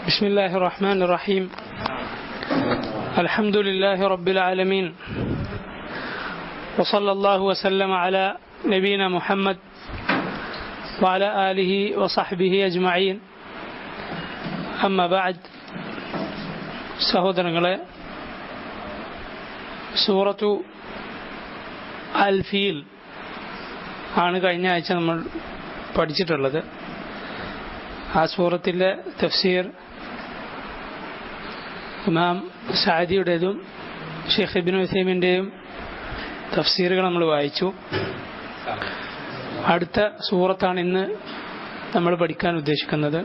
بسم الله الرحمن الرحيم الحمد لله رب العالمين وصلى الله وسلم على نبينا محمد وعلى آله وصحبه أجمعين أما بعد സഹോദരങ്ങളെ, സൂറത്തു അൽ ഫീൽ ആണ് കഴിഞ്ഞ ആഴ്ച നമ്മൾ പഠിച്ചിട്ടുള്ളത്. ആ സൂറത്തിലെ തഫ്സീർ ഇമാം സഅദിയുടേതും ഷെയ്ഖ് ഇബ്നു ഉസൈമിൻ്റെയും തഫ്സീറുകൾ നമ്മൾ വായിച്ചു. അടുത്ത സൂറത്താണ് ഇന്ന് നമ്മൾ പഠിക്കാൻ ഉദ്ദേശിക്കുന്നത്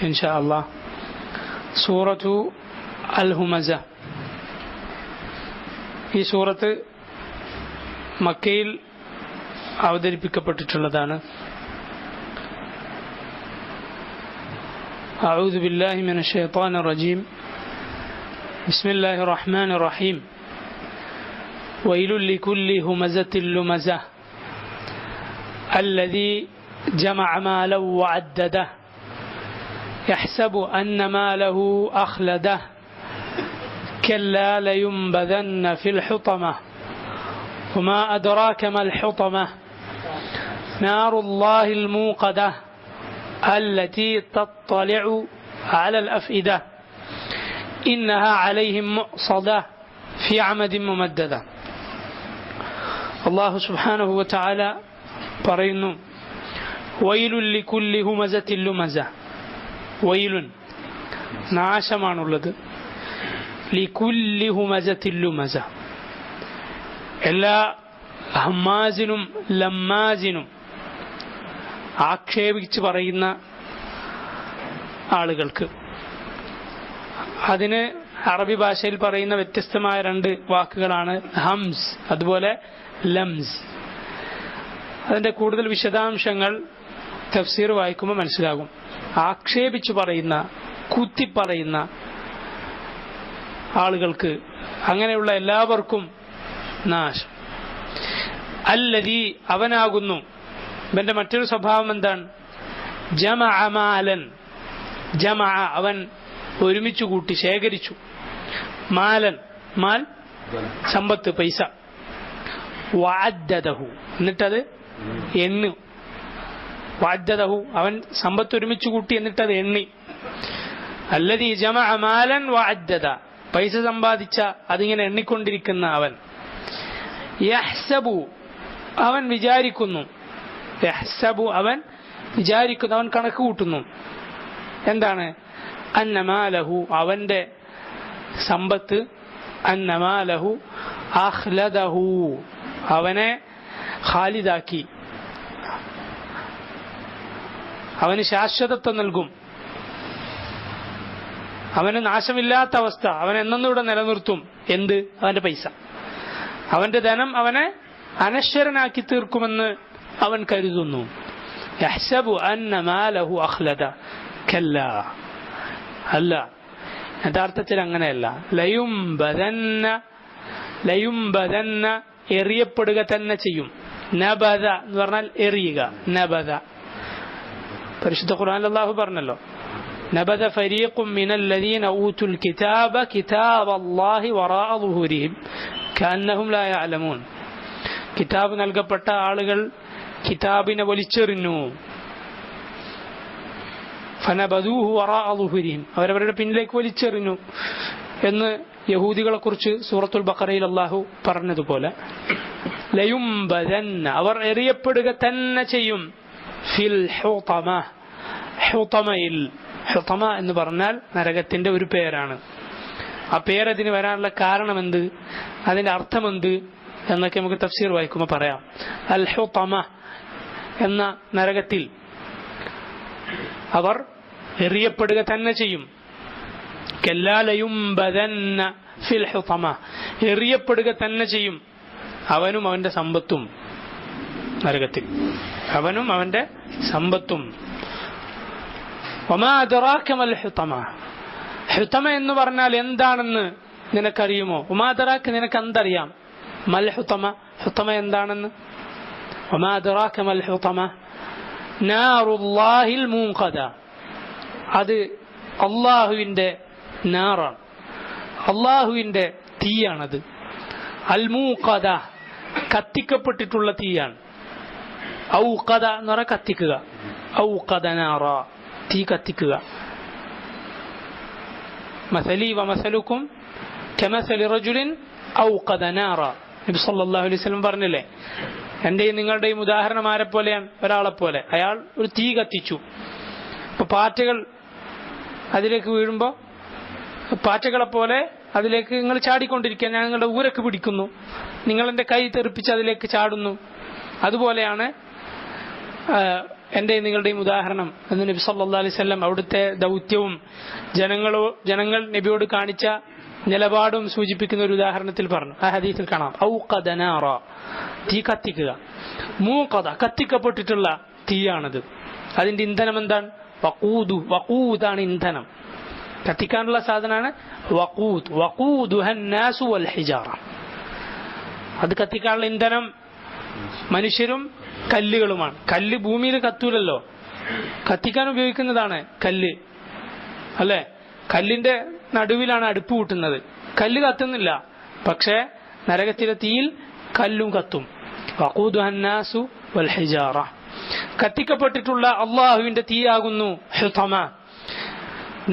ഇൻഷാ അല്ലാഹ്. സൂറത്തു അൽ ഹുമസ. ഈ സൂറത്ത് മക്കയിൽ അവതരിപ്പിക്കപ്പെട്ടിട്ടുള്ളതാണ്. أعوذ بالله من الشيطان الرجيم بسم الله الرحمن الرحيم ويل لكل همزة لمزة الذي جمع مالا وعدده يحسب أن ماله أخلده كلا لينبذن في الحطمة وما أدراك ما الحطمة نار الله الموقدة التي تطلع على الأفئدة إنها عليهم مؤصدة في عمد ممددة. الله سبحانه وتعالى പറയുന്നു, വൈലുൻ ലികുല്ലി ഹുമസത്തിൻ ലുമസ. വൈലുൻ നാശമാണുള്ളത്, ലികുല്ലി ഹുമസത്തിൻ ലുമസ എല്ലാ ഹമ്മാസിനും ലമ്മാസിനും ആക്ഷേപിച്ച് പറയുന്ന ആളുകൾക്ക്. അതിന് അറബി ഭാഷയിൽ പറയുന്ന വ്യത്യസ്തമായ രണ്ട് വാക്കുകളാണ് ഹംസ് അതുപോലെ ലംസ്. അതിന്റെ കൂടുതൽ വിശദാംശങ്ങൾ തഫ്സീർ വായിക്കുമ്പോൾ മനസ്സിലാകും. ആക്ഷേപിച്ചു പറയുന്ന, കുത്തിപ്പറയുന്ന ആളുകൾക്ക്, അങ്ങനെയുള്ള എല്ലാവർക്കും നാശം. അല്ലദീ അവനാകുന്നു. ഇവന്റെ മറ്റൊരു സ്വഭാവം എന്താണ്? ജമഅ മാലൻ. ജമഅ അവൻ ഒരുമിച്ചു കൂട്ടി, ശേഖരിച്ചു. മാലൻ, മാൽ സമ്പത്ത്, പൈസ. വഅദ്ദദഹു എന്നിട്ടത് എണ്ണു. വഅദ്ദദഹു അവൻ സമ്പത്ത് ഒരുമിച്ചു കൂട്ടി എന്നിട്ടത് എണ്ണി. അല്ലദീ ജമഅ മാലൻ വഅദ്ദദ പൈസ സമ്പാദിച്ച അതിങ്ങനെ എണ്ണിക്കൊണ്ടിരിക്കുന്ന അവൻ. യഹ്സബു അവൻ വിചാരിക്കുന്നു. യഹ്സബു അവൻ വിചാരിക്കുന്നു, അവൻ കണക്ക് കൂട്ടുന്നു. എന്താണ്? അന്നമാലഹു അവന്റെ സമ്പത്ത്, അന്നമാലഹു അഖ്ലദഹു അവനെ ഖാലിദാക്കി, അവന് ശാശ്വതത്വം നൽകും, അവന് നാശമില്ലാത്ത അവസ്ഥ, അവൻ എന്നൊന്നിവിടെ നിലനിർത്തും. എന്ത്? അവന്റെ പൈസ, അവന്റെ ധനം അവനെ അനശ്വരനാക്കി തീർക്കുമെന്ന് അവൻ കരുതുന്നു. യഹ്സബു അന്ന മാലഹു അഖ്ലദ. കല്ലാ, അല്ല, യഥാർത്ഥത്തിൽ അങ്ങനെയല്ല. ലയുംബദന്ന, ലയുംബദന്ന എറിയപ്പെടുക തന്നെ ചെയ്യും. നബദ എന്ന് പറഞ്ഞാൽ എറിയുക. നബദ പരിശുദ്ധ ഖുർആനിൽ അല്ലാഹു പറഞ്ഞല്ലോ, നബദ ഫരീഖും മിനല്ലദീന ഊതുൽ കിതാബ കിതാബല്ലാഹി വറാഅ ളുഹൂരിഹിം കഅന്നഹും ലാ യഅലമൂൻ. കിതാബ് നൽകപ്പെട്ട ആളുകൾ കിതാബിനെ വലിച്ചെറിഞ്ഞു. ഫനബദൂഹു വറാഅ ളുഹൂരിഹിം അവരവരുടെ പിന്നിലേക്ക് വലിച്ചെറിഞ്ഞു എന്ന് യഹൂദികളെ കുറിച്ച് സൂറത്തുൽ ബഖറയിൽ അല്ലാഹു പറഞ്ഞതുപോലെ, ലയുംബദന്ന അവർ എറിയപ്പെടുക തന്നെ ചെയ്യും. ഫിൽ ഹുതമ, ഹുതമയിൽ. ഹുതമ എന്ന് പറഞ്ഞാൽ നരകത്തിന്റെ ഒരു പേരാണ്. ആ പേരതിന് വരാനുള്ള കാരണം എന്ത്, അതിന്റെ അർത്ഥം എന്ത് എന്നൊക്കെ നമുക്ക് തഫ്സീർ വായിക്കുമ്പോൾ പറയാം. അൽ ഹുതമ എന്ന നരകത്തിൽ അവർ എറിയപ്പെടുക തന്നെ ചെയ്യും. കല്ലാ ലയുംബദന്ന ഫിൽ ഹുതമ എറിയപ്പെടുക തന്നെ ചെയ്യും, അവനും അവന്റെ സമ്പത്തും നരകത്തിൽ, അവനും അവന്റെ സമ്പത്തും. വമാ അദ്റാക മൽ ഹുതമ. ഹുതമ എന്ന് പറഞ്ഞാൽ എന്താണെന്ന് നിനക്കറിയുമോ? വമാ അദ്റാക നിനക്ക് എന്തറിയാം? മൽ ഹുതമ, ഹുതമ എന്താണെന്ന്? വമാ അദ്റാക മൽ ഹുതമ നാറുല്ലാഹിൽ മൂഖദ. അത് അള്ളാഹുവിന്റെ നാറാണ്, അള്ളാഹുവിന്റെ തീയാണത്. അൽ മൂഖദ, കത്തിക്കപ്പെട്ടിട്ടുള്ള തീയാണ്. ഔഖദ എന്ന് പറഞ്ഞാൽ കത്തിക്കുക. ഔഖദ നാറ, തീ കത്തിക്കുക. മസലി വമസലുക്കും കമസലി റജുലിൻ ഔഖദ നാറ, നബി സല്ലല്ലാഹു അലൈഹി വസല്ലം പറഞ്ഞില്ലേ, എന്റെയും നിങ്ങളുടെയും ഉദാഹരണം ആരെ പോലെയാണ്? ഒരാളെ പോലെ. അയാൾ ഒരു തീ കത്തിച്ചു. അപ്പൊ പാറ്റകൾ അതിലേക്ക് വീഴുമ്പോ പാറ്റകളെ പോലെ അതിലേക്ക് നിങ്ങൾ ചാടിക്കൊണ്ടിരിക്കുക. ഞാൻ നിങ്ങളുടെ ഊരക്ക് പിടിക്കുന്നു, നിങ്ങൾ എന്റെ കൈ തെറിപ്പിച്ച് അതിലേക്ക് ചാടുന്നു. അതുപോലെയാണ് എന്റെയും നിങ്ങളുടെയും ഉദാഹരണം എന്ന് നബി സല്ലല്ലാഹു അലൈഹി വസല്ലം അവിടുത്തെ ദൗത്യവും ജനങ്ങൾ നബിയോട് കാണിച്ച നിലപാടും സൂചിപ്പിക്കുന്ന ഒരു ഉദാഹരണത്തിൽ പറഞ്ഞു. ആ ഹദീസിൽ കാണാം, ഔഖദ നാറ, തീ കത്തിക്കുക. മൂഖദ, കത്തിക്കപ്പെട്ടിട്ടുള്ള തീയാണത്. അതിന്റെ ഇന്ധനം എന്താണ്? വഖൂദ്, വഖൂദാണ് ഇന്ധനം. കത്തിക്കാനുള്ള സാധനമാണ് വഖൂദ്. വഖൂദുഹൻ നാസു വൽ ഹിജാറ, അത് കത്തിക്കാനുള്ള ഇന്ധനം മനുഷ്യരും കല്ലുകളുമാണ്. കല്ല് ഭൂമിയിൽ കത്തൂലല്ലോ, കത്തിക്കാൻ ഉപയോഗിക്കുന്നതാണ് കല്ല്, അല്ലെ? കല്ലിന്റെ നടുവിലാണ് അടുപ്പ് കൂട്ടുന്നത്. കല്ല് കത്തുന്നില്ല, പക്ഷേ നരകത്തിലെ തീയിൽ കല്ലും കത്തും. വഖൂദുഹൻ നാസു വൽ ഹിജാറ, കത്തിക്കപ്പെട്ടിട്ടുള്ള അള്ളാഹുവിന്റെ തീയാകുന്നു ഹുതമ.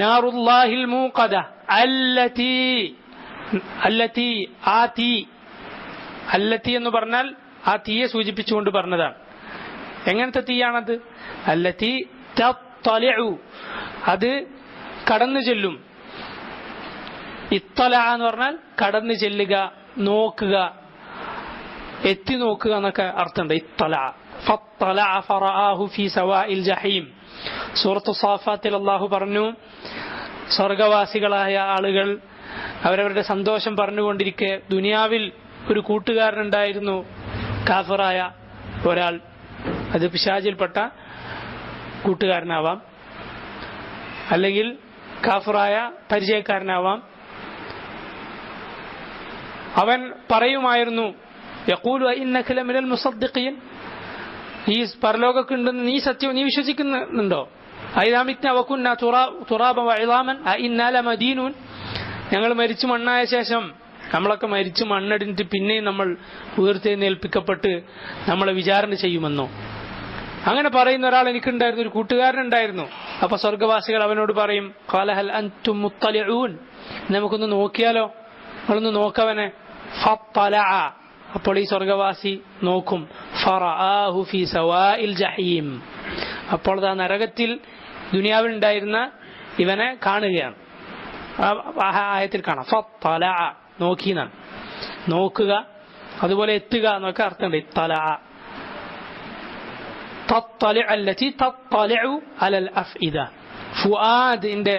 നാറുല്ലാഹിൽ മൂഖദ അല്ലതി, ആ തീ, അല്ലതി എന്ന് പറഞ്ഞാൽ ആ തീയെ സൂചിപ്പിച്ചുകൊണ്ട് പറഞ്ഞതാണ്. എങ്ങനത്തെ തീയാണത്? അല്ലതി തത്തലിഉ, അത് കടന്നു ചെല്ലും. ഇത്തല എന്ന് പറഞ്ഞാൽ കടന്നു ചെല്ലുക, നോക്കുക, എത്തി നോക്കുക എന്നൊക്കെ അർത്ഥമുണ്ട്. ഇത്തല ഫത്തലഅ ഫറആഹു ഫീ സവാഇൽ ജഹീം. സൂറത്തു സാഫാത്തിൽ അല്ലാഹു പറഞ്ഞു, സ്വർഗവാസികളായ ആളുകൾ അവരവരുടെ സന്തോഷം പറഞ്ഞുകൊണ്ടിരിക്കെ ദുനിയാവിൽ ഒരു കൂട്ടുകാരനുണ്ടായിരുന്നു, കാഫിറായ ഒരാൾ. അത് പിശാചിൽപ്പെട്ട കൂട്ടുകാരനാവാം, അല്ലെങ്കിൽ കാഫിറായ പരിചയക്കാരനാവാം. അവൻ പറയുമായിരുന്നു, യഖൂലു ഇന്നക ലമിനൽ മുസദ്ദിഖീൻ, ഈ പരലോകമൊക്കെ ഉണ്ടെന്ന് നീ വിശ്വസിക്കുന്നുണ്ടോ? ഐദാമിത്ന വകുന്ന തുറാബൻ വഇളാമൻ അഇന്നാ ലമദീനൂൻ, ഞങ്ങൾ മരിച്ചു മണ്ണായ ശേഷം, നമ്മളൊക്കെ മരിച്ചു മണ്ണടിഞ്ഞിട്ട് പിന്നെയും നമ്മൾ ഉയർത്തെഴുന്നേൽപ്പിക്കപ്പെട്ട് നമ്മളെ വിചാരണ ചെയ്യുമെന്നോ? അങ്ങനെ പറയുന്ന ഒരാൾ എനിക്കുണ്ടായിരുന്നു, ഒരു കൂട്ടുകാരനുണ്ടായിരുന്നു. അപ്പൊ സ്വർഗവാസികൾ അവനോട് പറയും, ഖാല ഹൽ അൻതും മുത്തലിഊൻ, നമുക്കൊന്ന് നോക്കിയാലോ, നമ്മളൊന്ന് നോക്കവനെ. ഫത്തലഅ, അപ്പോൾ ഈ സ്വർഗവാസി നോക്കും. ഫറആഹു ഫീ സവാഇൽ ജഹീം, അപ്പോൾ ആ നരകത്തിൽ ദുനിയാവിൽ ഉണ്ടായിരുന്ന ഇവനെ കാണുകയാണ്. ആയത്തിൽ കാണാം ഫത്തലഅ, നോക്കിനാണ്, നോക്കുക, അതുപോലെ എത്തുക എന്നൊക്കെ അർത്ഥമുണ്ട്. ഇത്തലഅ തത്തലിഉ അല്ലതി തത്തലിഉ അലൽ അഫ്ഇദ. ഫുആദിന്റെ,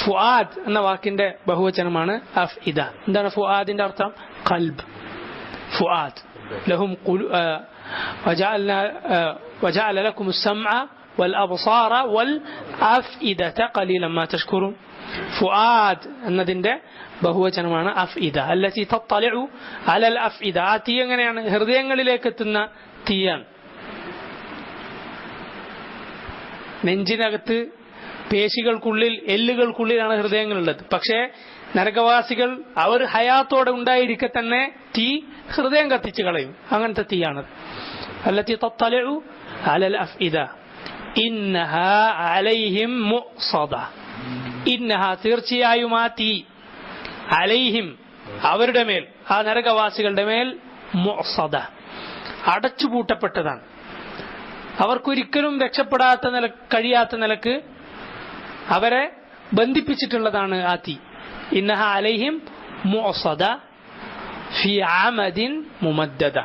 ഫുആദ് എന്ന വാക്കിന്റെ ബഹുവചനമാണ് അഫ്ഇദ. എന്താണ് ഫുആദിന്റെ അർത്ഥം? ഖൽബ്. ഫുആദ് ലഹും വജഅല ലക്കും السمع والابصار والافئده قليلا ما تشكرون. ഫുആദ് എന്നതിന്റെ ബഹുവചനമാണ് അഫ്ഇദ. അല്ലതി തത്തലിഉ അലൽ അഫ്ഇദ. ആ തീ എങ്ങനെയാണ്? ഹൃദയങ്ങളിലേക്ക് എത്തുന്ന തീയാണ്. നെഞ്ചിനകത്ത് പേശികൾക്കുള്ളിൽ, എല്ലുകൾക്കുള്ളിലാണ് ഹൃദയങ്ങളുള്ളത്. പക്ഷേ നരകവാസികൾ അവർ ഹയാത്തോടെ ഉണ്ടായിരിക്കെ തന്നെ തീ ഹൃദയം കത്തിച്ചു കളയും. അങ്ങനത്തെ തീയാണ് അല്ലതി തത്തലിഉ അലൽ അഫ്ഇദ. ഇന്നഹാ അലൈഹിം മുഅ്സദ. ഇന്നഹ, തീർച്ചയായും ആ തീ, അലൈഹിം അവരുടെ മേൽ, ആ നരകവാസികളുടെ മേൽ, മുഅ്സദ അടച്ചുപൂട്ടപ്പെട്ടതാണ്. അവർക്കൊരിക്കലും രക്ഷപ്പെടാത്ത കഴിയാത്ത നിലക്ക് അവരെ ബന്ധിപ്പിച്ചിട്ടുള്ളതാണ് ആ തീ. ഇന്നഹ അലൈഹിം മുഅ്സദ ഫി അമദിൻ മുമദ്ദദ.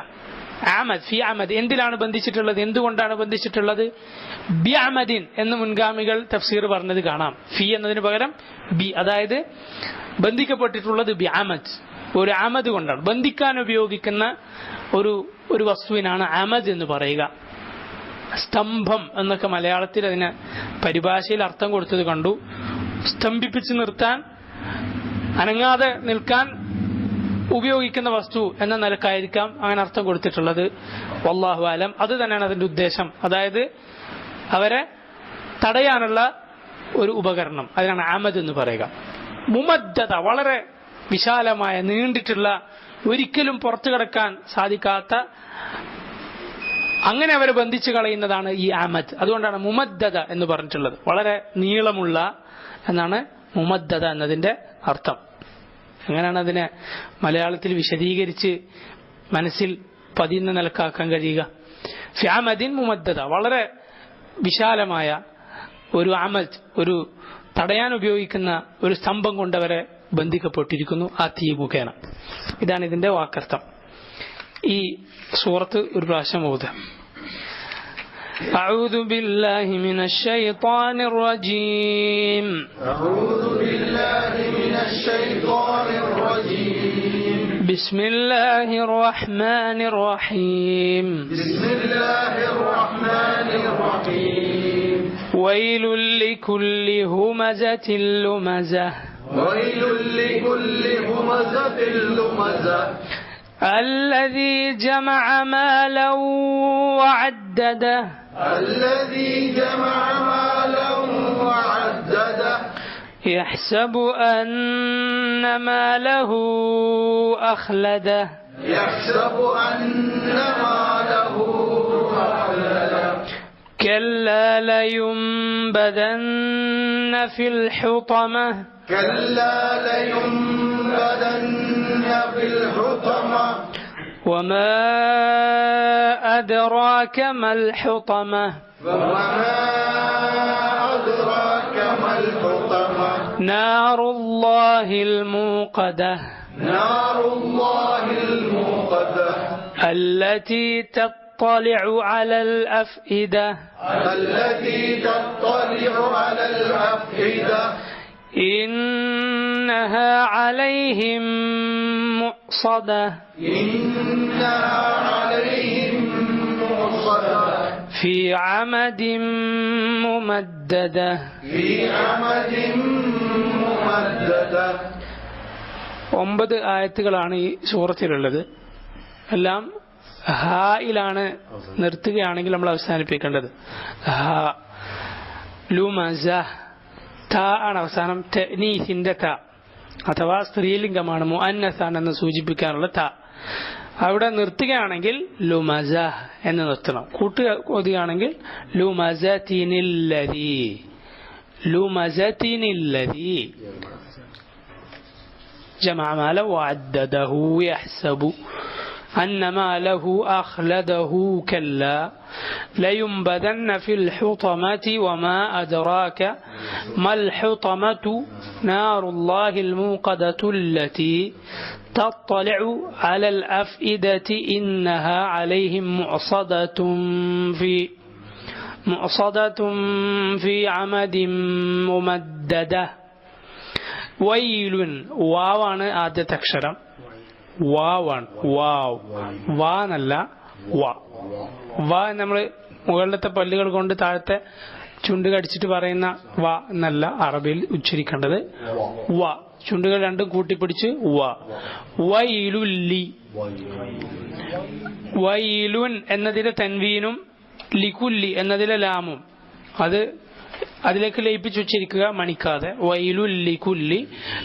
അമദ്, ഫി അമദ്, എന്തിലാണ് ബന്ധിച്ചിട്ടുള്ളത്? എന്തുകൊണ്ടാണ് ബന്ധിച്ചിട്ടുള്ളത്? ബി അമദിൻ എന്ന് മുൻഗാമികൾ തഫ്സീർ പറഞ്ഞത് കാണാം. ഫി എന്നതിന് പകരം ബി, അതായത് ബന്ധിക്കപ്പെട്ടിട്ടുള്ളത് ബി അമദ്, ഒരു അമദ് കൊണ്ടാണ്. ബന്ധിക്കാൻ ഉപയോഗിക്കുന്ന ഒരു വസ്തുവിനാണ് അമദ് എന്ന് പറയുക. സ്തംഭം എന്നൊക്കെ മലയാളത്തിൽ അതിന് പരിഭാഷയിൽ അർത്ഥം കൊടുത്തത് കണ്ടു. സ്തംഭിപ്പിച്ച് നിർത്താൻ, അനങ്ങാതെ നിൽക്കാൻ ഉപയോഗിക്കുന്ന വസ്തു എന്ന നിലക്കായിരിക്കാം അങ്ങനെ അർത്ഥം കൊടുത്തിട്ടുള്ളത്. വല്ലാഹു അലം. അത് തന്നെയാണ് അതിന്റെ ഉദ്ദേശം. അതായത് അവരെ തടയാനുള്ള ഒരു ഉപകരണം, അതിനാണ് അമദ് എന്ന് പറയുക. മുമദ്ദദ വളരെ വിശാലമായ നീണ്ടിട്ടുള്ള ഒരിക്കലും പുറത്തു കടക്കാൻ സാധിക്കാത്ത അങ്ങനെ അവരെ ബന്ധിച്ചു കളയുന്നതാണ് ഈ അമദ്. അതുകൊണ്ടാണ് മുമദ്ദദ എന്ന് പറഞ്ഞിട്ടുള്ളത്. വളരെ നീളമുള്ള എന്നാണ് മുമദ്ദദ എന്നതിന്റെ അർത്ഥം. എങ്ങനെയാണ് അതിനെ മലയാളത്തിൽ വിശദീകരിച്ച് മനസ്സിൽ പതിയുന്ന നിലക്കാക്കാൻ കഴിയുക? ഫിഅമദിൻ മുമദ്ദദ, വളരെ വിശാലമായ ഒരു അമദ്, ഒരു തടയാൻ ഉപയോഗിക്കുന്ന ഒരു സ്തംഭം കൊണ്ടവരെ ബന്ധിക്കപ്പെട്ടിരിക്കുന്നു ആ തീ മുഖേന. ഇതാണ് ഇതിന്റെ വാക്കർത്ഥം. ഈ സൂറത്ത് ഒരു പ്രാവശ്യം ഓതുക. أعوذ بالله من الشيطان الرجيم. أعوذ بالله من الشيطان الرجيم. بسم الله الرحمن الرحيم. بسم الله الرحمن الرحيم. ويل لكل همزة لمزة. ويل لكل همزة لمزة. الذي جمع مالا وعدده. الذي جمع مالا وعدده. يحسب أن ماله أخلده. يحسب أن ماله أخلده. كلا لينبذن في الحطمة. كلا لينبذن في الحطمة. وما أدراك ما الحطمة. وما أدراك ما الحطمة. نار الله الموقدة. نار الله الموقدة. التي تطلع على الأفئدة. التي تطلع على الأفئدة. إنها عليهم مؤصدة. إنها عليهم مؤصدة. في عمد ممددة. في عمد ممددة. 9 ആയത്തുകളാണ് ഈ സൂറത്തിലുള്ളത്. എല്ലാം ഹായിലാണ് നിർത്തുകയാണെങ്കിൽ നമ്മൾ അവസാനിപ്പിക്കേണ്ടത്. ഹാ ലുമസ, താ ആണ് അവസാനം, തഅനീസിന്റെ താ അഥവാ സ്ത്രീലിംഗമാണ്, മുഅന്നസാണെന്ന് സൂചിപ്പിക്കാനുള്ള താ. അവിടെ നിർത്തുകയാണെങ്കിൽ ലുമസ എന്ന് നിർത്തണം. കൂട്ടുകയാണെങ്കിൽ ലുമസതിനില്ലദീ. ലുമസതിനില്ലദീ جمع ماله وعدده يحسب أن ماله أخلده كلا لينبذن في الحطمة وما أدراك ما الحطمة نار الله الموقدة التي تطلع على الأفئدة إنها عليهم مؤصدة في عمد ممددة. വൈലുൻ, വാവാണ് ആദ്യത്തെ അക്ഷരം. വാവാണ്, വാവ്, വാ എന്നല്ല വാ. വാ നമ്മൾ മുകളിലത്തെ പല്ലുകൾ കൊണ്ട് താഴത്തെ ചുണ്ട് കടിച്ചിട്ട് പറയുന്ന വാ എന്നല്ല അറബിയിൽ ഉച്ചരിക്കേണ്ടത്. വാ, ചുണ്ടുകൾ രണ്ടും കൂട്ടിപ്പിടിച്ച് വാ. വൈലുല്ലി, വൈലുൻ എന്നതിലെ തൻവീനും ലികുല്ലി എന്നതിലെ ലാമും അതിലേക്ക് ലയിപ്പിച്ച് ഉച്ചരിക്കുക, മണിക്കാതെ. വൈലുല്ലി കുല്ലി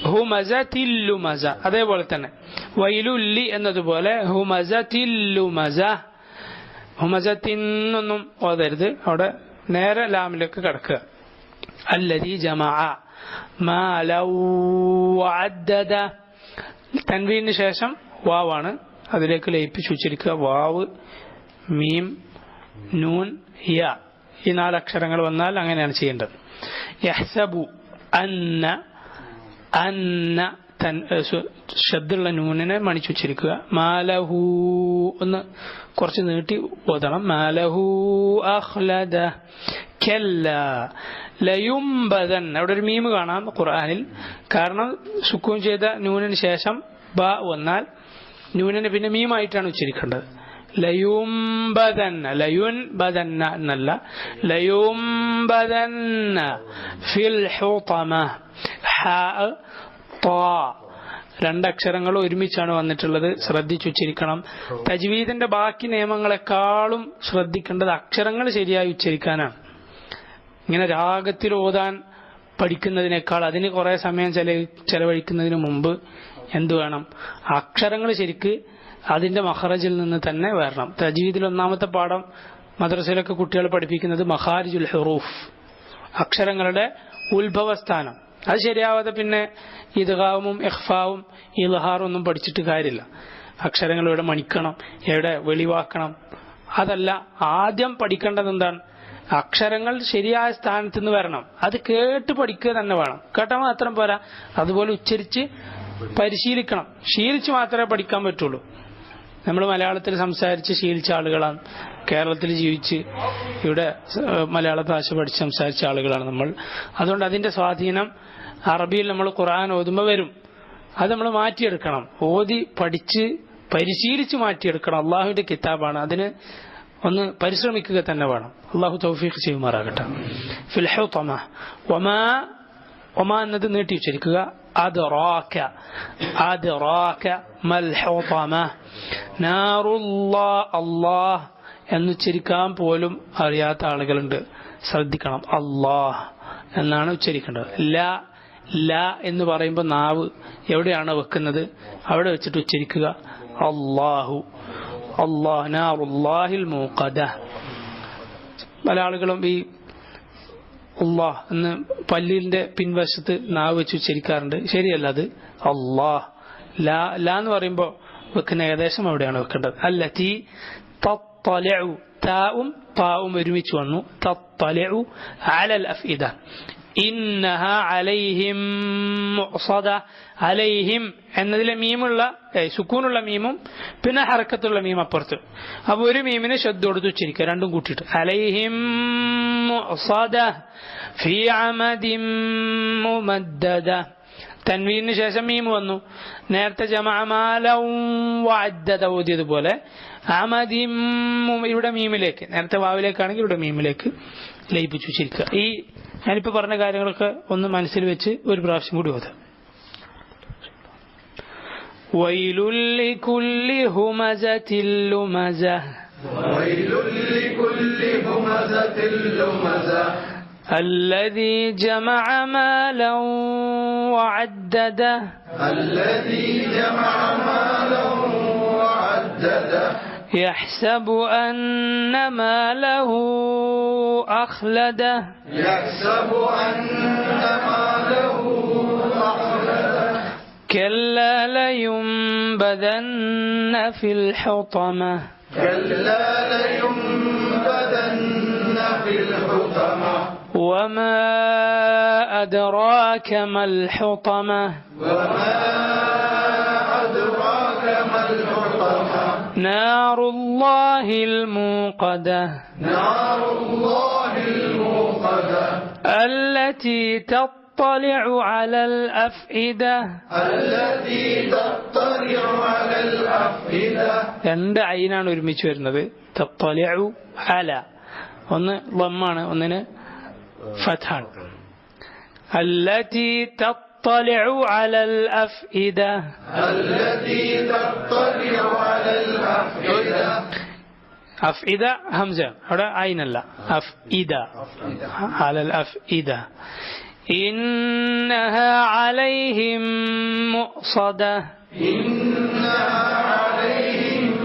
ഹുമസതില്ലുമസ. അതേപോലെ തന്നെ വൈലുല്ലി എന്നതുപോലെ ഹുമസതില്ലുമസ. ഹുമസത്തിന്നൊന്നും ഓതരുത്, അവിടെ നേരെ ലാമിലേക്ക് കിടക്കുക. അല്ലദീ ജമഅ മാലൻ വഅദ്ദദ. തൻവീനു ശേഷം വാവാണ്, അതിലേക്ക് ലയിപ്പിച്ച് ഉച്ചരിക്കുക. വാവ്, മീം, നൂൻ, യാ, ഈ 4 അക്ഷരങ്ങൾ വന്നാൽ അങ്ങനെയാണ് ചെയ്യേണ്ടത്. യഹ്സബു, അന്ന, അന്ന ശബ്ദമുള്ള നൂനിനെ മണിച്ചുച്ചരിക്കുക. മാലഹു ഒന്ന് കുറച്ച് നീട്ടി ഓതണം. മാലഹു അഖ്ലദ കല്ല ലയുംബദൻ. അവിടെ ഒരു മീം കാണാം ഖുർആനിൽ. കാരണം സുക്കൂൻ ചെയ്ത നൂനിന് ശേഷം ബ വന്നാൽ നൂനിനെ പിന്നെ മീമായിട്ടാണ് ഉച്ചരിക്കേണ്ടത്. ലയുംബദന്ന, ലയുൻബദന്ന എന്നല്ല, ലയുംബദന്ന ഫിൽ ഹുതമ. ഹാ ത്വാ 2 അക്ഷരങ്ങൾ ഒരുമിച്ചാണ് വന്നിട്ടുള്ളത്, ശ്രദ്ധിച്ചുച്ചരിക്കണം. തജ്വീദിന്റെ ബാക്കി നിയമങ്ങളെക്കാളും ശ്രദ്ധിക്കേണ്ടത് അക്ഷരങ്ങൾ ശരിയായി ഉച്ചരിക്കാനാണ്. ഇങ്ങനെ രാഗത്തിൽ ഓതാൻ പഠിക്കുന്നതിനേക്കാൾ അതിന് കുറെ സമയം ചെലവഴിക്കുന്നതിന് മുമ്പ് എന്ത് വേണം? അക്ഷരങ്ങൾ ശരിക്ക് അതിന്റെ മഖറജിൽ നിന്ന് തന്നെ വരണം. തജ്വീദിൽ ഒന്നാമത്തെ പാഠം മദ്രസയിലൊക്കെ കുട്ടികൾ പഠിപ്പിക്കുന്നത് മഖാരിജുൽ ഹുറൂഫ്, അക്ഷരങ്ങളുടെ ഉത്ഭവസ്ഥാനം. അത് ശരിയാവാതെ പിന്നെ ഇദ്ഗാമും ഇഖ്ഫാവും ഇൽഹാറും ഒന്നും പഠിച്ചിട്ട് കാര്യമില്ല. അക്ഷരങ്ങൾ എവിടെ മണിക്കണം, എവിടെ വെളിവാക്കണം, അതല്ല. ആദ്യം പഠിക്കേണ്ടത് എന്താണ്? അക്ഷരങ്ങൾ ശരിയായ സ്ഥാനത്ത് നിന്ന് വരണം. അത് കേട്ട് പഠിക്കുക തന്നെ വേണം. കേട്ടാൽ മാത്രം പോരാ, അതുപോലെ ഉച്ചരിച്ച് പരിശീലിക്കണം. ശീലിച്ച് മാത്രമേ പഠിക്കാൻ പറ്റുള്ളൂ. നമ്മൾ മലയാളത്തിൽ സംസാരിച്ച് ശീലിച്ച ആളുകളാണ്, കേരളത്തിൽ ജീവിച്ച് ഇവിടെ മലയാള ഭാഷ പഠിച്ച് സംസാരിച്ച ആളുകളാണ് നമ്മൾ. അതുകൊണ്ട് അതിന്റെ സ്വാധീനം അറബിയിൽ നമ്മൾ ഖുർആൻ ഓതുമ്പോൾ വരും. അത് നമ്മൾ മാറ്റിയെടുക്കണം. ഓതി പഠിച്ച് പരിശീലിച്ച് മാറ്റിയെടുക്കണം. അള്ളാഹുവിന്റെ കിതാബാണ്, അതിന് ഒന്ന് പരിശ്രമിക്കുക തന്നെ വേണം. അള്ളാഹു തൗഫീഖ് ചെയ്യുമാറാകട്ടെ. ഫിൽ ഹുതമ ഒമാ എന്നത് നീട്ടി ഉച്ചരിക്കുക. അദ്റാക മൽ ഹുതമ. നാറുല്ലാഹ്, അല്ലാഹ് എന്നുച്ചരിക്കാൻ പോലും അറിയാത്ത ആളുകളുണ്ട്. ശ്രദ്ധിക്കണം, അല്ലാഹ് എന്നാണ് ഉച്ചരിക്കേണ്ടത്. ല എന്ന് പറയുമ്പോൾ നാവ് എവിടെയാണ് വെക്കുന്നത് അവിടെ വെച്ചിട്ട് ഉച്ചരിക്കുക. അല്ലാഹു, അല്ലാഹ്, നാറുല്ലാഹിൽ മൂഖദ. പല ആളുകളും ഈ അല്ലാഹ് എന്ന് പല്ലിന്റെ പിൻവശത്ത് നാവ് വെച്ച് ഉച്ചരിക്കാറുണ്ട്. ശരിയല്ല അത്. അല്ലാഹ് ല എന്ന് പറയുമ്പോൾ വെക്കുന്ന ഏകദേശം അവിടെയാണ് വെക്കേണ്ടത്. അല്ലതി തത്തലിഉ, താഉം താഉം ഒരുമിച്ച് വന്നു. തത്തലിഉ അലൽ അഫ്ഇദ. ഇന്നഹ അലൈഹിം മുഅ്സദ. അലൈഹിം എന്നതിലെ മീമുള്ള സുക്കൂനുള്ള മീമും പിന്നെ ഹറക്കത്തുള്ള മീം അപ്പുറത്ത്. അപ്പൊ ഒരു മീമിന് ശബ്ദ കൊടുത്ത് ഉച്ചരിക്കുക, രണ്ടും കൂട്ടിയിട്ട്. അലൈഹിം മുഅ്സദ ഫീ അമദിൻ മുമദ്ദദ. തൻവീനു ശേഷം മീം വന്നു. നേരത്തെ ജമഅ മാലൻ വഅദ്ദദ ഓതിയതുപോലെ അമദിൻ, ഇവിടെ മീമിലേക്ക്, നേരത്തെ വാവിലേക്കാണെങ്കിൽ ഇവിടെ മീമിലേക്ക് ലയിപ്പിച്ചു ഉച്ചരിക്കുക. ഈ ഞാനിപ്പോ പറഞ്ഞ കാര്യങ്ങളൊക്കെ ഒന്ന് മനസ്സിൽ വെച്ച് ഒരു പ്രാവശ്യം കൂടി ഓതുക. വൈലുൽ ലികുല്ലി ഹുമസത്തിൽ ലുമസ. വൈലുൽ ലികുല്ലി ഹുമസത്തിൽ ലുമസ. الذي جمع مالا وعدده. الذي جمع مالا وعدده. يحسب أن ماله أخلده. يحسب أن ماله أخلده. كلا لينبذن في الحطمة. كلا لينبذن في الحطمة. وما أدراك ما الحطمة. وما أدراك ما الحطمة. نار الله الموقدة. نار الله الموقدة. التي تطلع على الأفئدة. التي تطلع على الأفئدة. രണ്ട് ഐനാണ് ഒരുമിച്ച് വരുന്നത്. തത്തലിഉ അല, ഒന്ന് ളമ്മാണ്, ഒന്നിന് ഫത്ഹാണ്. التي تطلع على الأفئدة. التي تطلع على الأفئدة. അഫ്ഇദ ഹംസ, അവിടെ ഐനല്ല. അഫ്ഇദ, അലൽ അഫ്ഇദ. إنها عليهم مؤصدة. إنها عليهم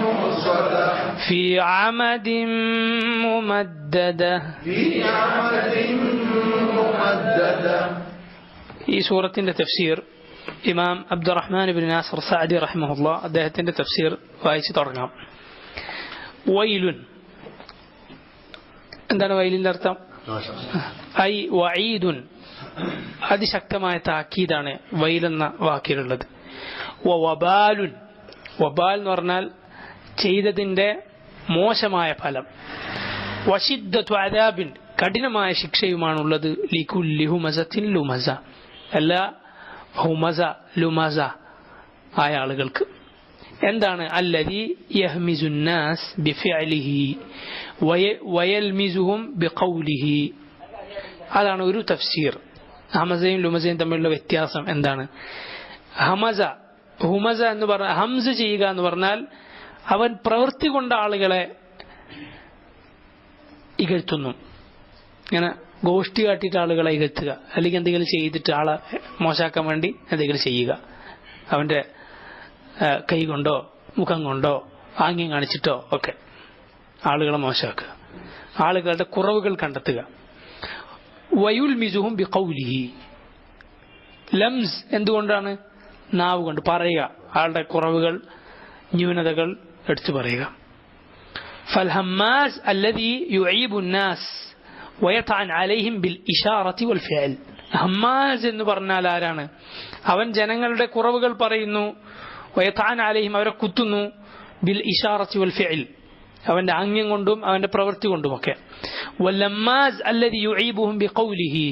مؤصدة. في عمد ممددة. في عمد ممددة. ഈ സൂറത്തിന്റെ തഫ്സീർ ഇമാം അബ്ദുറഹ്മാൻ ഇബ്നു നാസിർ സഅദി റഹിമഹുല്ലാഹ് അദ്ദേഹത്തിന്റെ തഫ്സീർ വായിച്ചു തുടങ്ങാം. വൈലുൻ, എന്താണ് വൈലിന്റെ അർത്ഥം? ഐ വഈദുൻ, അതിശക്തമായ താക്കീതാണ് വൈലെന്ന വാക്കിലുള്ളത്. വബാലുൻ, വബാൽ എന്ന് പറഞ്ഞാൽ ചെയ്തതിന്റെ മോശമായ ഫലം. വശിദ്ദത്തു അദാബിൻ, കഠിനമായ ശിക്ഷയുമാണുള്ളത്. ലികുല്ലി ഹുമസത്തിൻ ലുമസ, എല്ലാ ഹുമസ ലുമസ ആയ ആളുകൾക്ക്. എന്താണ്? അല്ലദീ യഹ്മിസുന്നാസ് ബിഫിഅലിഹി വയൽമിസുഹും ബിഖൗലിഹി. അതാണ് ഒരു തഫ്സീർ. ഹമസയും ലുമസയും തമ്മിലുള്ള വ്യത്യാസം എന്താണ്? ഹമസ, ഹുമസ എന്ന് പറഞ്ഞാൽ ഹംസ് ചെയ്യുക എന്ന് പറഞ്ഞാൽ അവൻ പ്രവൃത്തി കൊണ്ട് ആളുകളെ ഇകഴ്ത്തുന്നു, ഇങ്ങനെ ഗോഷ്ഠി കാട്ടിയിട്ട് ആളുകളെ ഇകഴ്ത്തുക, അല്ലെങ്കിൽ എന്തെങ്കിലും ചെയ്തിട്ട് ആളെ മോശമാക്കാൻ വേണ്ടി എന്തെങ്കിലും ചെയ്യുക. അവന്റെ കൈ കൊണ്ടോ മുഖം കൊണ്ടോ ആംഗ്യം കാണിച്ചിട്ടോ ഒക്കെ ആളുകളെ മോശമാക്കുക, ആളുകളുടെ കുറവുകൾ കണ്ടെത്തുക. വയുൽമിസുഹും ബിഖൗലിഹി, ലംസ് എന്തുകൊണ്ടാണ്? നാവ് കൊണ്ട് പറയുക, ആളുടെ കുറവുകൾ ന്യൂനതകൾ എടുത്തു പറയുക. ഫൽഹമ്മാസ് അല്ലദീ യുഈബു الناس വയതഅൻ അലൈഹിം ബിൽ ഇശാറത്തി വൽ ഫിഅൽ. ഹമ്മാസ് എന്ന് പറഞ്ഞാൽ ആരാണ്? അവൻ ജനങ്ങളുടെ കുറവുകൾ പറയുന്നു, വയതഅൻ അലൈഹിം അവരെ കുത്തുന്നു, ബിൽ ഇശാറത്തി വൽ ഫിഅൽ അവന്റെ ആംഗ്യം കൊണ്ടും അവന്റെ പ്രവൃത്തി കൊണ്ടുമൊക്കെ. വല്ലമ്മാസ് അല്ലദീ യുഈബുഹും ബിഖൗലിഹി,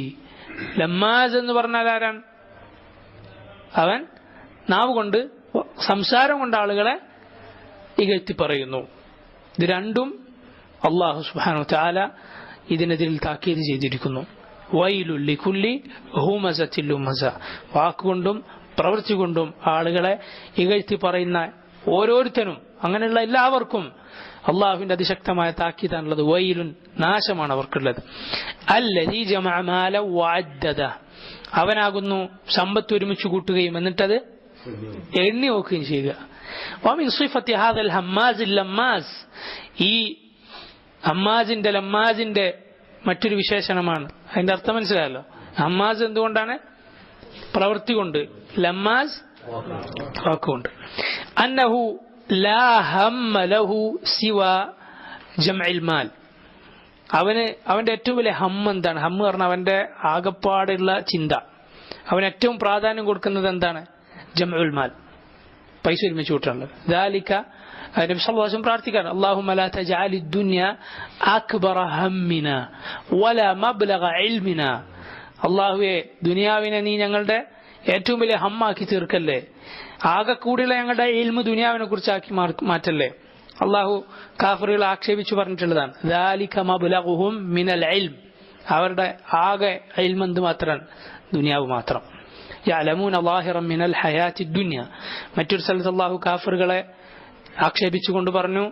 ലമ്മാസ് എന്ന് പറഞ്ഞാൽ ആരാണ്? അവൻ നാവ് കൊണ്ട് സംസാരം കൊണ്ട് ആളുകളെ ഇകഴ്ത്തി പറയുന്നു. ഇത് രണ്ടും അല്ലാഹു സുബ്ഹാനഹു വതആല ഇതിനെതിരിൽ താക്കീത് ചെയ്തിരിക്കുന്നു. വൈലുൽ ലികുല്ലി ഹുമസത്തിൽ ലുമസ, വാക്കുകൊണ്ടും പ്രവൃത്തി കൊണ്ടും ആളുകളെ ഇകഴ്ത്തി പറയുന്ന ഓരോരുത്തരും, അങ്ങനെയുള്ള എല്ലാവർക്കും അള്ളാഹുവിന്റെ അതിശക്തമായ താക്കീതാണുള്ളത്. വൈലുൻ, നാശമാണ് അവർക്കുള്ളത്. അല്ലദീ ജമഅ മാല വഅദ്ദദ, അവനാകുന്നു സമ്പത്ത് ഒരുമിച്ച് കൂട്ടുകയും എന്നിട്ടത് എണ്ണി നോക്കുകയും ചെയ്യുക. വമിൻ സിഫത്തി ഹാദൽ ഹമ്മാസിൽ ലമ്മാസ്, ഈ ഹമ്മാസിന്റെ ലമ്മാസിന്റെ മറ്റൊരു വിശേഷണമാണ്. അതിന്റെ അർത്ഥം മനസ്സിലായല്ലോ. ഹമ്മാസ് എന്തുകൊണ്ടാണ്? പ്രവൃത്തി കൊണ്ട്, ലമ്മാസ് വാക്കുകൊണ്ട്. അന്നഹു ലാ ഹമ്മ ലഹു സിവ ജംഇൽ മാൽ, അവന്റെ ഏറ്റവും വലിയ ഹമ്മ് എന്താണ്? ഹമ്മ് പറഞ്ഞാൽ അവന്റെ ആകപ്പാടുള്ള ചിന്ത, അവൻ ഏറ്റവും പ്രാധാന്യം കൊടുക്കുന്നത് എന്താണ്? ജംഉൽ മാൽ, പൈസ ഒരുമിച്ച് കൂട്ടാനുള്ളത്. ദാലിക നബി സല്ലല്ലാഹു അലൈഹി വസല്ലം പ്രാർത്ഥിക്കാണ്, അല്ലാഹുമ്മ ലാ തജ്അലി ദുനിയ അക്ബറ ഹമ്മിനാ വലാ മബ്ലഗ ഇൽമിനാ, അല്ലാഹുവേ ദുനിയാവിനെ നീ ഞങ്ങളുടെ ഏറ്റവും വലിയ ഹമ്മാക്കി തീർക്കല്ലേ, ആകെ കൂടിയുള്ള ഞങ്ങളുടെ ഇൽമു ദുനിയാവിനെ കുറിച്ചാക്കി മാറ്റല്ലേ. അള്ളാഹു കാഫിറുകളെ ആക്ഷേപിച്ചു പറഞ്ഞിട്ടുള്ളതാണ്. ദാലിക മബ്ലഗുഹും മിനൽ ഇൽം, അവരുടെ ആകെ ഇൽമ് എന്ത് മാത്രമാണ്? ദുനിയാവ് മാത്രം. യഅലമൂന ളാഹിറൻ മിനൽ ഹയാത്തി ദുനിയ, മറ്റൊരു സ്ഥലത്ത് അള്ളാഹു കാഫിറുകളെ ആക്ഷേപിച്ചുകൊണ്ട് പറഞ്ഞു,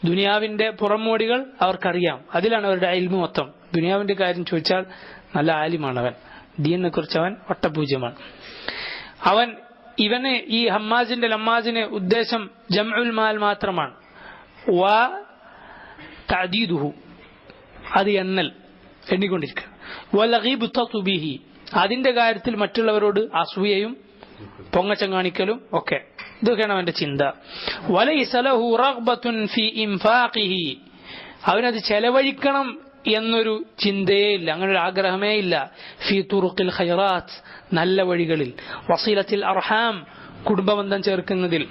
ദുനിയാവിന്റെ പുറമോടികൾ അവർക്കറിയാം, അതിലാണ് അവരുടെ ഇൽമു മൊത്തം. ദുനിയാവിന്റെ കാര്യം ചോദിച്ചാൽ നല്ല ആലിമാണ് അവൻ, ദീനിനെ കുറിച്ച് അവൻ വട്ടപൂജ്യമാണ്. ഇവന് ഈ ഹമ്മാസിന്റെ ലമ്മാസിന് ഉദ്ദേശം ജംഉൽ മാൽ മാത്രമാണ്. വ തഅദീദുഹു, അത് എണ്ണിക്കൊണ്ടിരിക്കുക. വലഗീബുതതു ബിഹി, അതിന്റെ കാര്യത്തിൽ മറ്റുള്ളവരോട് അസൂയയും പൊങ്ങച്ചം കാണിക്കലും ഒക്കെ, ഇതൊക്കെയാണ് അവന്റെ ചിന്ത. വലൈസ ലഹു റഗ്ബത്തുൻ ഫീ ഇൻഫാഖിഹി, അവനത് ചെലവഴിക്കണം എന്നൊരു ചിന്തയേ ഇല്ല, അങ്ങനെ ഒരു ആഗ്രഹമേ ഇല്ല. ഫീ തുറുഖിൽ ഖൈറാത്ത്, നല്ല വഴികളിൽ. വസീലത്തിൽ അർഹാം, കുടുംബബന്ധം ചേർക്കുന്നതിൽ.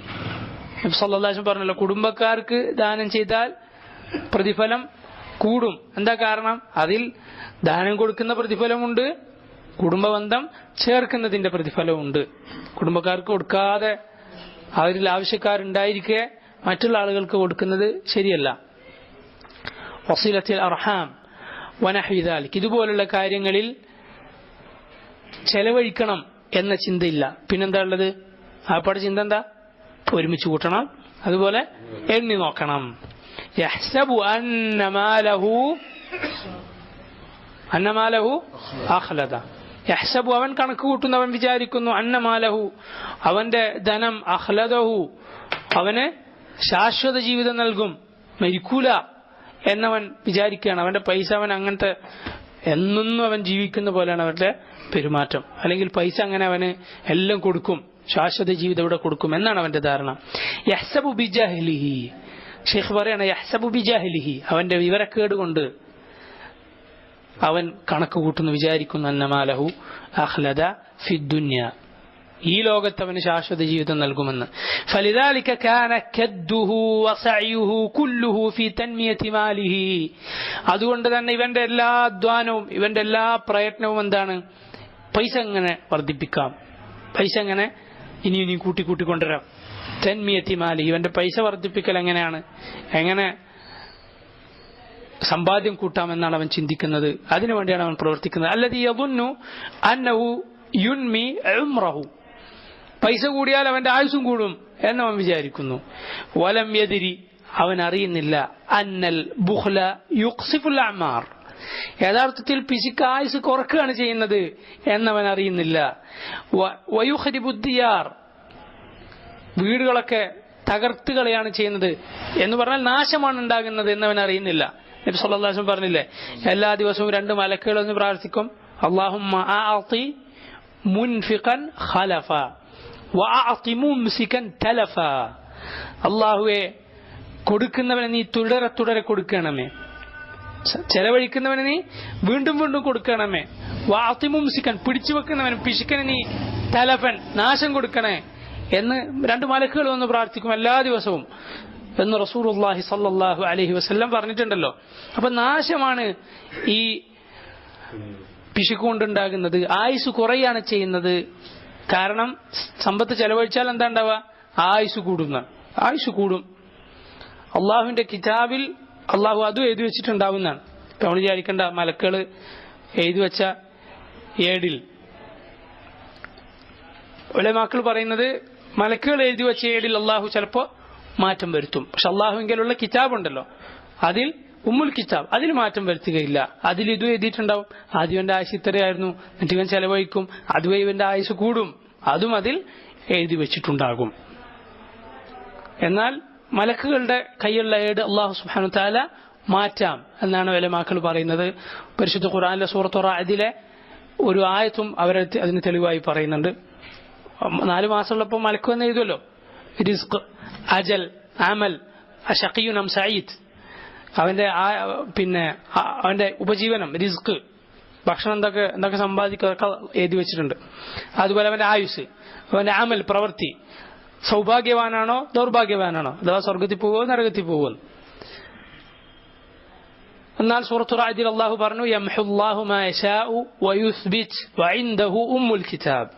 നബി സല്ലല്ലാഹു അലൈഹി വസല്ലം പറഞ്ഞല്ലോ, കുടുംബക്കാർക്ക് ദാനം ചെയ്താൽ പ്രതിഫലം കൂടും. എന്താ കാരണം? അതിൽ ദാനം കൊടുക്കുന്ന പ്രതിഫലമുണ്ട്, കുടുംബബന്ധം ചേർക്കുന്നതിന്റെ പ്രതിഫലമുണ്ട്. കുടുംബക്കാർക്ക് കൊടുക്കാതെ അവരിൽ ആവശ്യക്കാരുണ്ടായിരിക്കെ മറ്റുള്ള ആളുകൾക്ക് കൊടുക്കുന്നത് ശരിയല്ല. വസീലത്തിൽ അർഹാം വനഹ്വി ദാലിക്, ഇതുപോലുള്ള കാര്യങ്ങളിൽ ചെലവഴിക്കണം എന്ന ചിന്തയില്ല. പിന്നെന്താ ഉള്ളത്? ആപ്പാടെ ചിന്ത എന്താ? ഒരുമിച്ച് കൂട്ടണം, അതുപോലെ എണ്ണി നോക്കണം. യഹ്സബു അന്ന മാലഹു അഖ്ലദ, യഹ്സബു അവൻ കണക്ക് കൂട്ടുന്നു, അവൻ വിചാരിക്കുന്നു, അന്ന മാലഹു അവന്റെ ധനം, അഖ്ലദഹു അവന് ശാശ്വത ജീവിതം നൽകും, മരിക്കൂല എന്നവൻ വിചാരിക്കുകയാണ്. അവന്റെ പൈസ അവൻ അങ്ങനത്തെ എന്നൊന്നും അവൻ ജീവിക്കുന്ന പോലെയാണ് അവന്റെ പെരുമാറ്റം. അല്ലെങ്കിൽ പൈസ അങ്ങനെ അവന് എല്ലാം കൊടുക്കും, ശാശ്വത ജീവിതം ഇവിടെ കൊടുക്കും എന്നാണ് അവന്റെ ധാരണ. യഹ്സബു ബിജഹ്ലിഹി, ഷെയ്ഖ് പറയാണ്, യഹ്സബു ബിജഹ്ലിഹി, അവന്റെ വിവരക്കേട് കൊണ്ട് അവൻ കണക്ക് കൂട്ടുന്നു, വിചാരിക്കുന്നു, അന്നമാലഹു അഖ്ലദ ഫിദ്ദുനിയ, ഈ ലോകത്ത് അവന് ശാശ്വത ജീവിതം നൽകുമെന്ന്. ഫലിദാലിക കാന കദ്ദുഹു വസഅയുഹു കുല്ലുഹു ഫീ തൻമിയതി മാലിഹി, അതുകൊണ്ട് തന്നെ ഇവന്റെ എല്ലാ അധ്വാനവും ഇവന്റെ എല്ലാ പ്രയത്നവും എന്താണ്? പൈസ എങ്ങനെ വർദ്ധിപ്പിക്കാം, പൈസ എങ്ങനെ ഇനി കൂട്ടിക്കൊണ്ടുവരാം. തൻമിയതി മാലിഹി, ഇവന്റെ പൈസ വർദ്ധിപ്പിക്കൽ എങ്ങനെയാണ്, എങ്ങനെ സമ്പാദ്യം കൂട്ടാമെന്നാണ് അവൻ ചിന്തിക്കുന്നത്. അതിനുവേണ്ടിയാണ് അവൻ പ്രവർത്തിക്കുന്നത്. അല്ലദീ യദുന്നു അന്നഹു യുൻമി ഉംറഹു, പൈസ കൂടിയാൽ അവന്റെ ആയുസ്സും കൂടും എന്നവൻ വിചാരിക്കുന്നു. വലം യദ്രി, അവൻ അറിയുന്നില്ല, അന്നൽ ബുഖ്ല യുഖ്സിഫുൽ അഅ്മാർ, യഥാർത്ഥത്തിൽ പിശുക്ക് ആയുസ് കുറക്കുകയാണ് ചെയ്യുന്നത് എന്നവൻ അറിയുന്നില്ല. വയുഖരിബുദ്ദിയാർ, വീടുകളൊക്കെ തകർത്തുകളയാണ് ചെയ്യുന്നത് എന്ന് പറഞ്ഞാൽ നാശമാണ് ഉണ്ടാകുന്നത് എന്നവൻ അറിയുന്നില്ല. നബി സല്ലല്ലാഹു അലൈഹി വസല്ലം പറഞ്ഞില്ലേ, എല്ലാ ദിവസവും 2 മലക്കുകൾ എന്ന് പ്രാർത്ഥിക്കും, അല്ലാഹുമ്മ അഅതി മുൻഫിഖൻ ഖലഫ വഅഅതി മുംസികൻ തലഫ. അല്ലാഹുവേ, കൊടുക്കുന്നവനെ നീ തുടരെ തുടരെ കൊടുക്കണമേ, ചെലവഴിക്കുന്നവനെ നീ വീണ്ടും വീണ്ടും കൊടുക്കണമേ. വഅഅതി മുംസികൻ, പിടിച്ചു വെക്കുന്നവൻ പിശുക്കനെ നീ തലഫൻ, നാശം കൊടുക്കണേ എന്ന് 2 മലക്കുകൾ വന്ന് പ്രാർത്ഥിക്കും എല്ലാ ദിവസവും എന്ന് റസൂലുള്ളാഹി സ്വല്ലല്ലാഹു അലൈഹി വസല്ലം പറഞ്ഞിട്ടുണ്ടല്ലോ. അപ്പൊ നാശമാണ് ഈ പിശുക്ക് കൊണ്ടുണ്ടാകുന്നത്, ആയുസ് കുറയാണ് ചെയ്യുന്നത്. കാരണം സമ്പത്ത് ചെലവഴിച്ചാൽ എന്താ ഉണ്ടാവുക? ആയുസ് കൂടുന്ന, ആയുസ് കൂടും. അള്ളാഹുവിന്റെ കിതാബിൽ അള്ളാഹു അതും എഴുതി വെച്ചിട്ടുണ്ടാവുന്നതാണ്. ഇപ്പൊ നമ്മൾ വിചാരിക്കേണ്ട മലക്കുകൾ എഴുതി വെച്ച ഏടിൽ, ഉലമാക്കൾ പറയുന്നത് മലക്കുകൾ എഴുതി വെച്ച ഏടിൽ അള്ളാഹു ചിലപ്പോ മാറ്റം വരുത്തും. പക്ഷെ അള്ളാഹുവിലുള്ള കിതാബ് ഉണ്ടല്ലോ, അതിൽ ഉമ്മുൽ കിതാബ്, അതിൽ മാറ്റം വരുത്തുകയില്ല. അതിൽ ഇതും എഴുതിയിട്ടുണ്ടാവും, ആദ്യം ഇവന്റെ ആയുസ് ഇത്രയായിരുന്നു, എന്നിട്ട് ഇവൻ ചെലവഴിക്കും, അതുവഴി ഇവന്റെ ആയുസ് കൂടും, അതും അതിൽ എഴുതി വെച്ചിട്ടുണ്ടാകും. എന്നാൽ മലക്കുകളുടെ കയ്യിലുള്ള ഏട് അള്ളാഹു സുബ്ഹാനഹു തആല മാറ്റാം എന്നാണ് ഉലമാക്കൾ പറയുന്നത്. പരിശുദ്ധ ഖുർആനിലെ സൂറത്തുർ റഅദിലെ ഒരു ആയത്തും അവർ അതിന് തെളിവായി പറയുന്നുണ്ട്. 4 മാസമുള്ളപ്പോൾ മലക്ക് വന്ന് എഴുതുമല്ലോ, റിസ്ക്, അജൽ, അമൽ, അശഖിയുൻ അം സഈദ്, അവന്റെ അവന്റെ ഉപജീവനം, റിസ്ക്, ഭക്ഷണം എന്തൊക്കെ സമ്പാദിക്കുക എഴുതി വെച്ചിട്ടുണ്ട്. അതുപോലെ അവന്റെ ആയുസ്, അവന്റെ അമൽ, പ്രവൃത്തി, സൗഭാഗ്യവാനാണോ ദൗർഭാഗ്യവാനാണോ, അഥവാ സ്വർഗത്തിൽ പോവോ നരകത്തിൽ പോവോ. എന്നാൽ സൂറത്തുർ റഅദിൽ അല്ലാഹു പറഞ്ഞു, യംഹുല്ലാഹു മാ യശാഉ വയുസ്ബിത് വഇൻദഹു ഉമ്മുൽ കിതാബ്.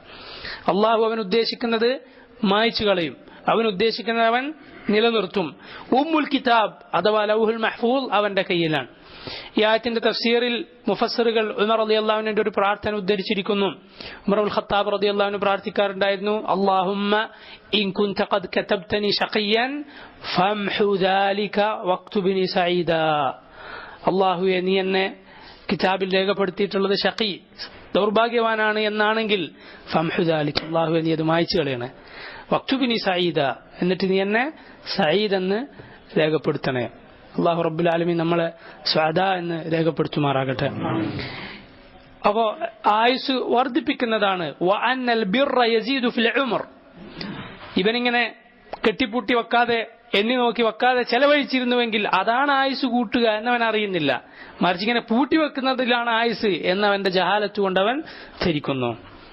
അല്ലാഹു അവൻ ഉദ്ദേശിക്കുന്നത് മായ്ച്ചു കളയും, അവൻ ഉദ്ദേശിക്കുന്നത് അവൻ നിലനിർത്തും. ഉമ്മുൽ കിതാബ് അഥവാ ലൗഹുൽ മഹ്ഫൂൽ അവന്റെ കയ്യിലാണ്. ഈ ആയത്തിന്റെ തഫ്സീറിൽ മുഫസ്സിറുകൾ ഉമർ റളിയല്ലാഹു അൻഹുവിന്റെ ഒരു പ്രാർത്ഥന ഉദ്ധരിച്ചിരിക്കുന്നു. ഉമർ അൽ ഖത്താബ് റളിയല്ലാഹു അൻഹു പ്രാർത്ഥിക്കാറുണ്ടായിരുന്നു, അല്ലാഹുമ്മ ഇൻ കുൻത ഖദ് കതബ്തനി ശഖിയൻ ഫംഹു ദാലിക വക്തുബ്നി സഈദാ. അല്ലാഹുവേ, നീ എന്നെ കിതാബിൽ രേഖപ്പെടുത്തിയിട്ടുള്ളത് ഷഖി, ദൗർഭാഗ്യവാനാണ് എന്നാണെങ്കിൽ ഫംഹു ദാലിക, അല്ലാഹുവേ നീ അത് മായ്ച്ചു കളയണേ. വക്തുബ്നി സഈദ, എന്നിട്ട് നീ എന്നെ സഈദ് എന്ന് രേഖപ്പെടുത്തണേ. അല്ലാഹു റബ്ബുൽ ആലമീൻ നമ്മളെ സ്വാദ എന്ന് രേഖപ്പെടുത്തുമാറാകട്ടെ. അപ്പോ ആയുസ് വർദ്ധിപ്പിക്കുന്നതാണ്. വഅന്നൽ ബിർറ യസീദു ഫിൽ ഉമർ. ഇവനിങ്ങനെ കെട്ടിപ്പൂട്ടി വെക്കാതെ, എണ്ണി നോക്കി വെക്കാതെ ചെലവഴിച്ചിരുന്നുവെങ്കിൽ അതാണ് ആയുസ് കൂട്ടുക എന്നവൻ അറിയുന്നില്ല. മറിച്ച് ഇങ്ങനെ പൂട്ടി വെക്കുന്നതിലാണ് ആയുസ് എന്നവന്റെ ജഹാലത്ത് കൊണ്ടവൻ ധരിക്കുന്നു.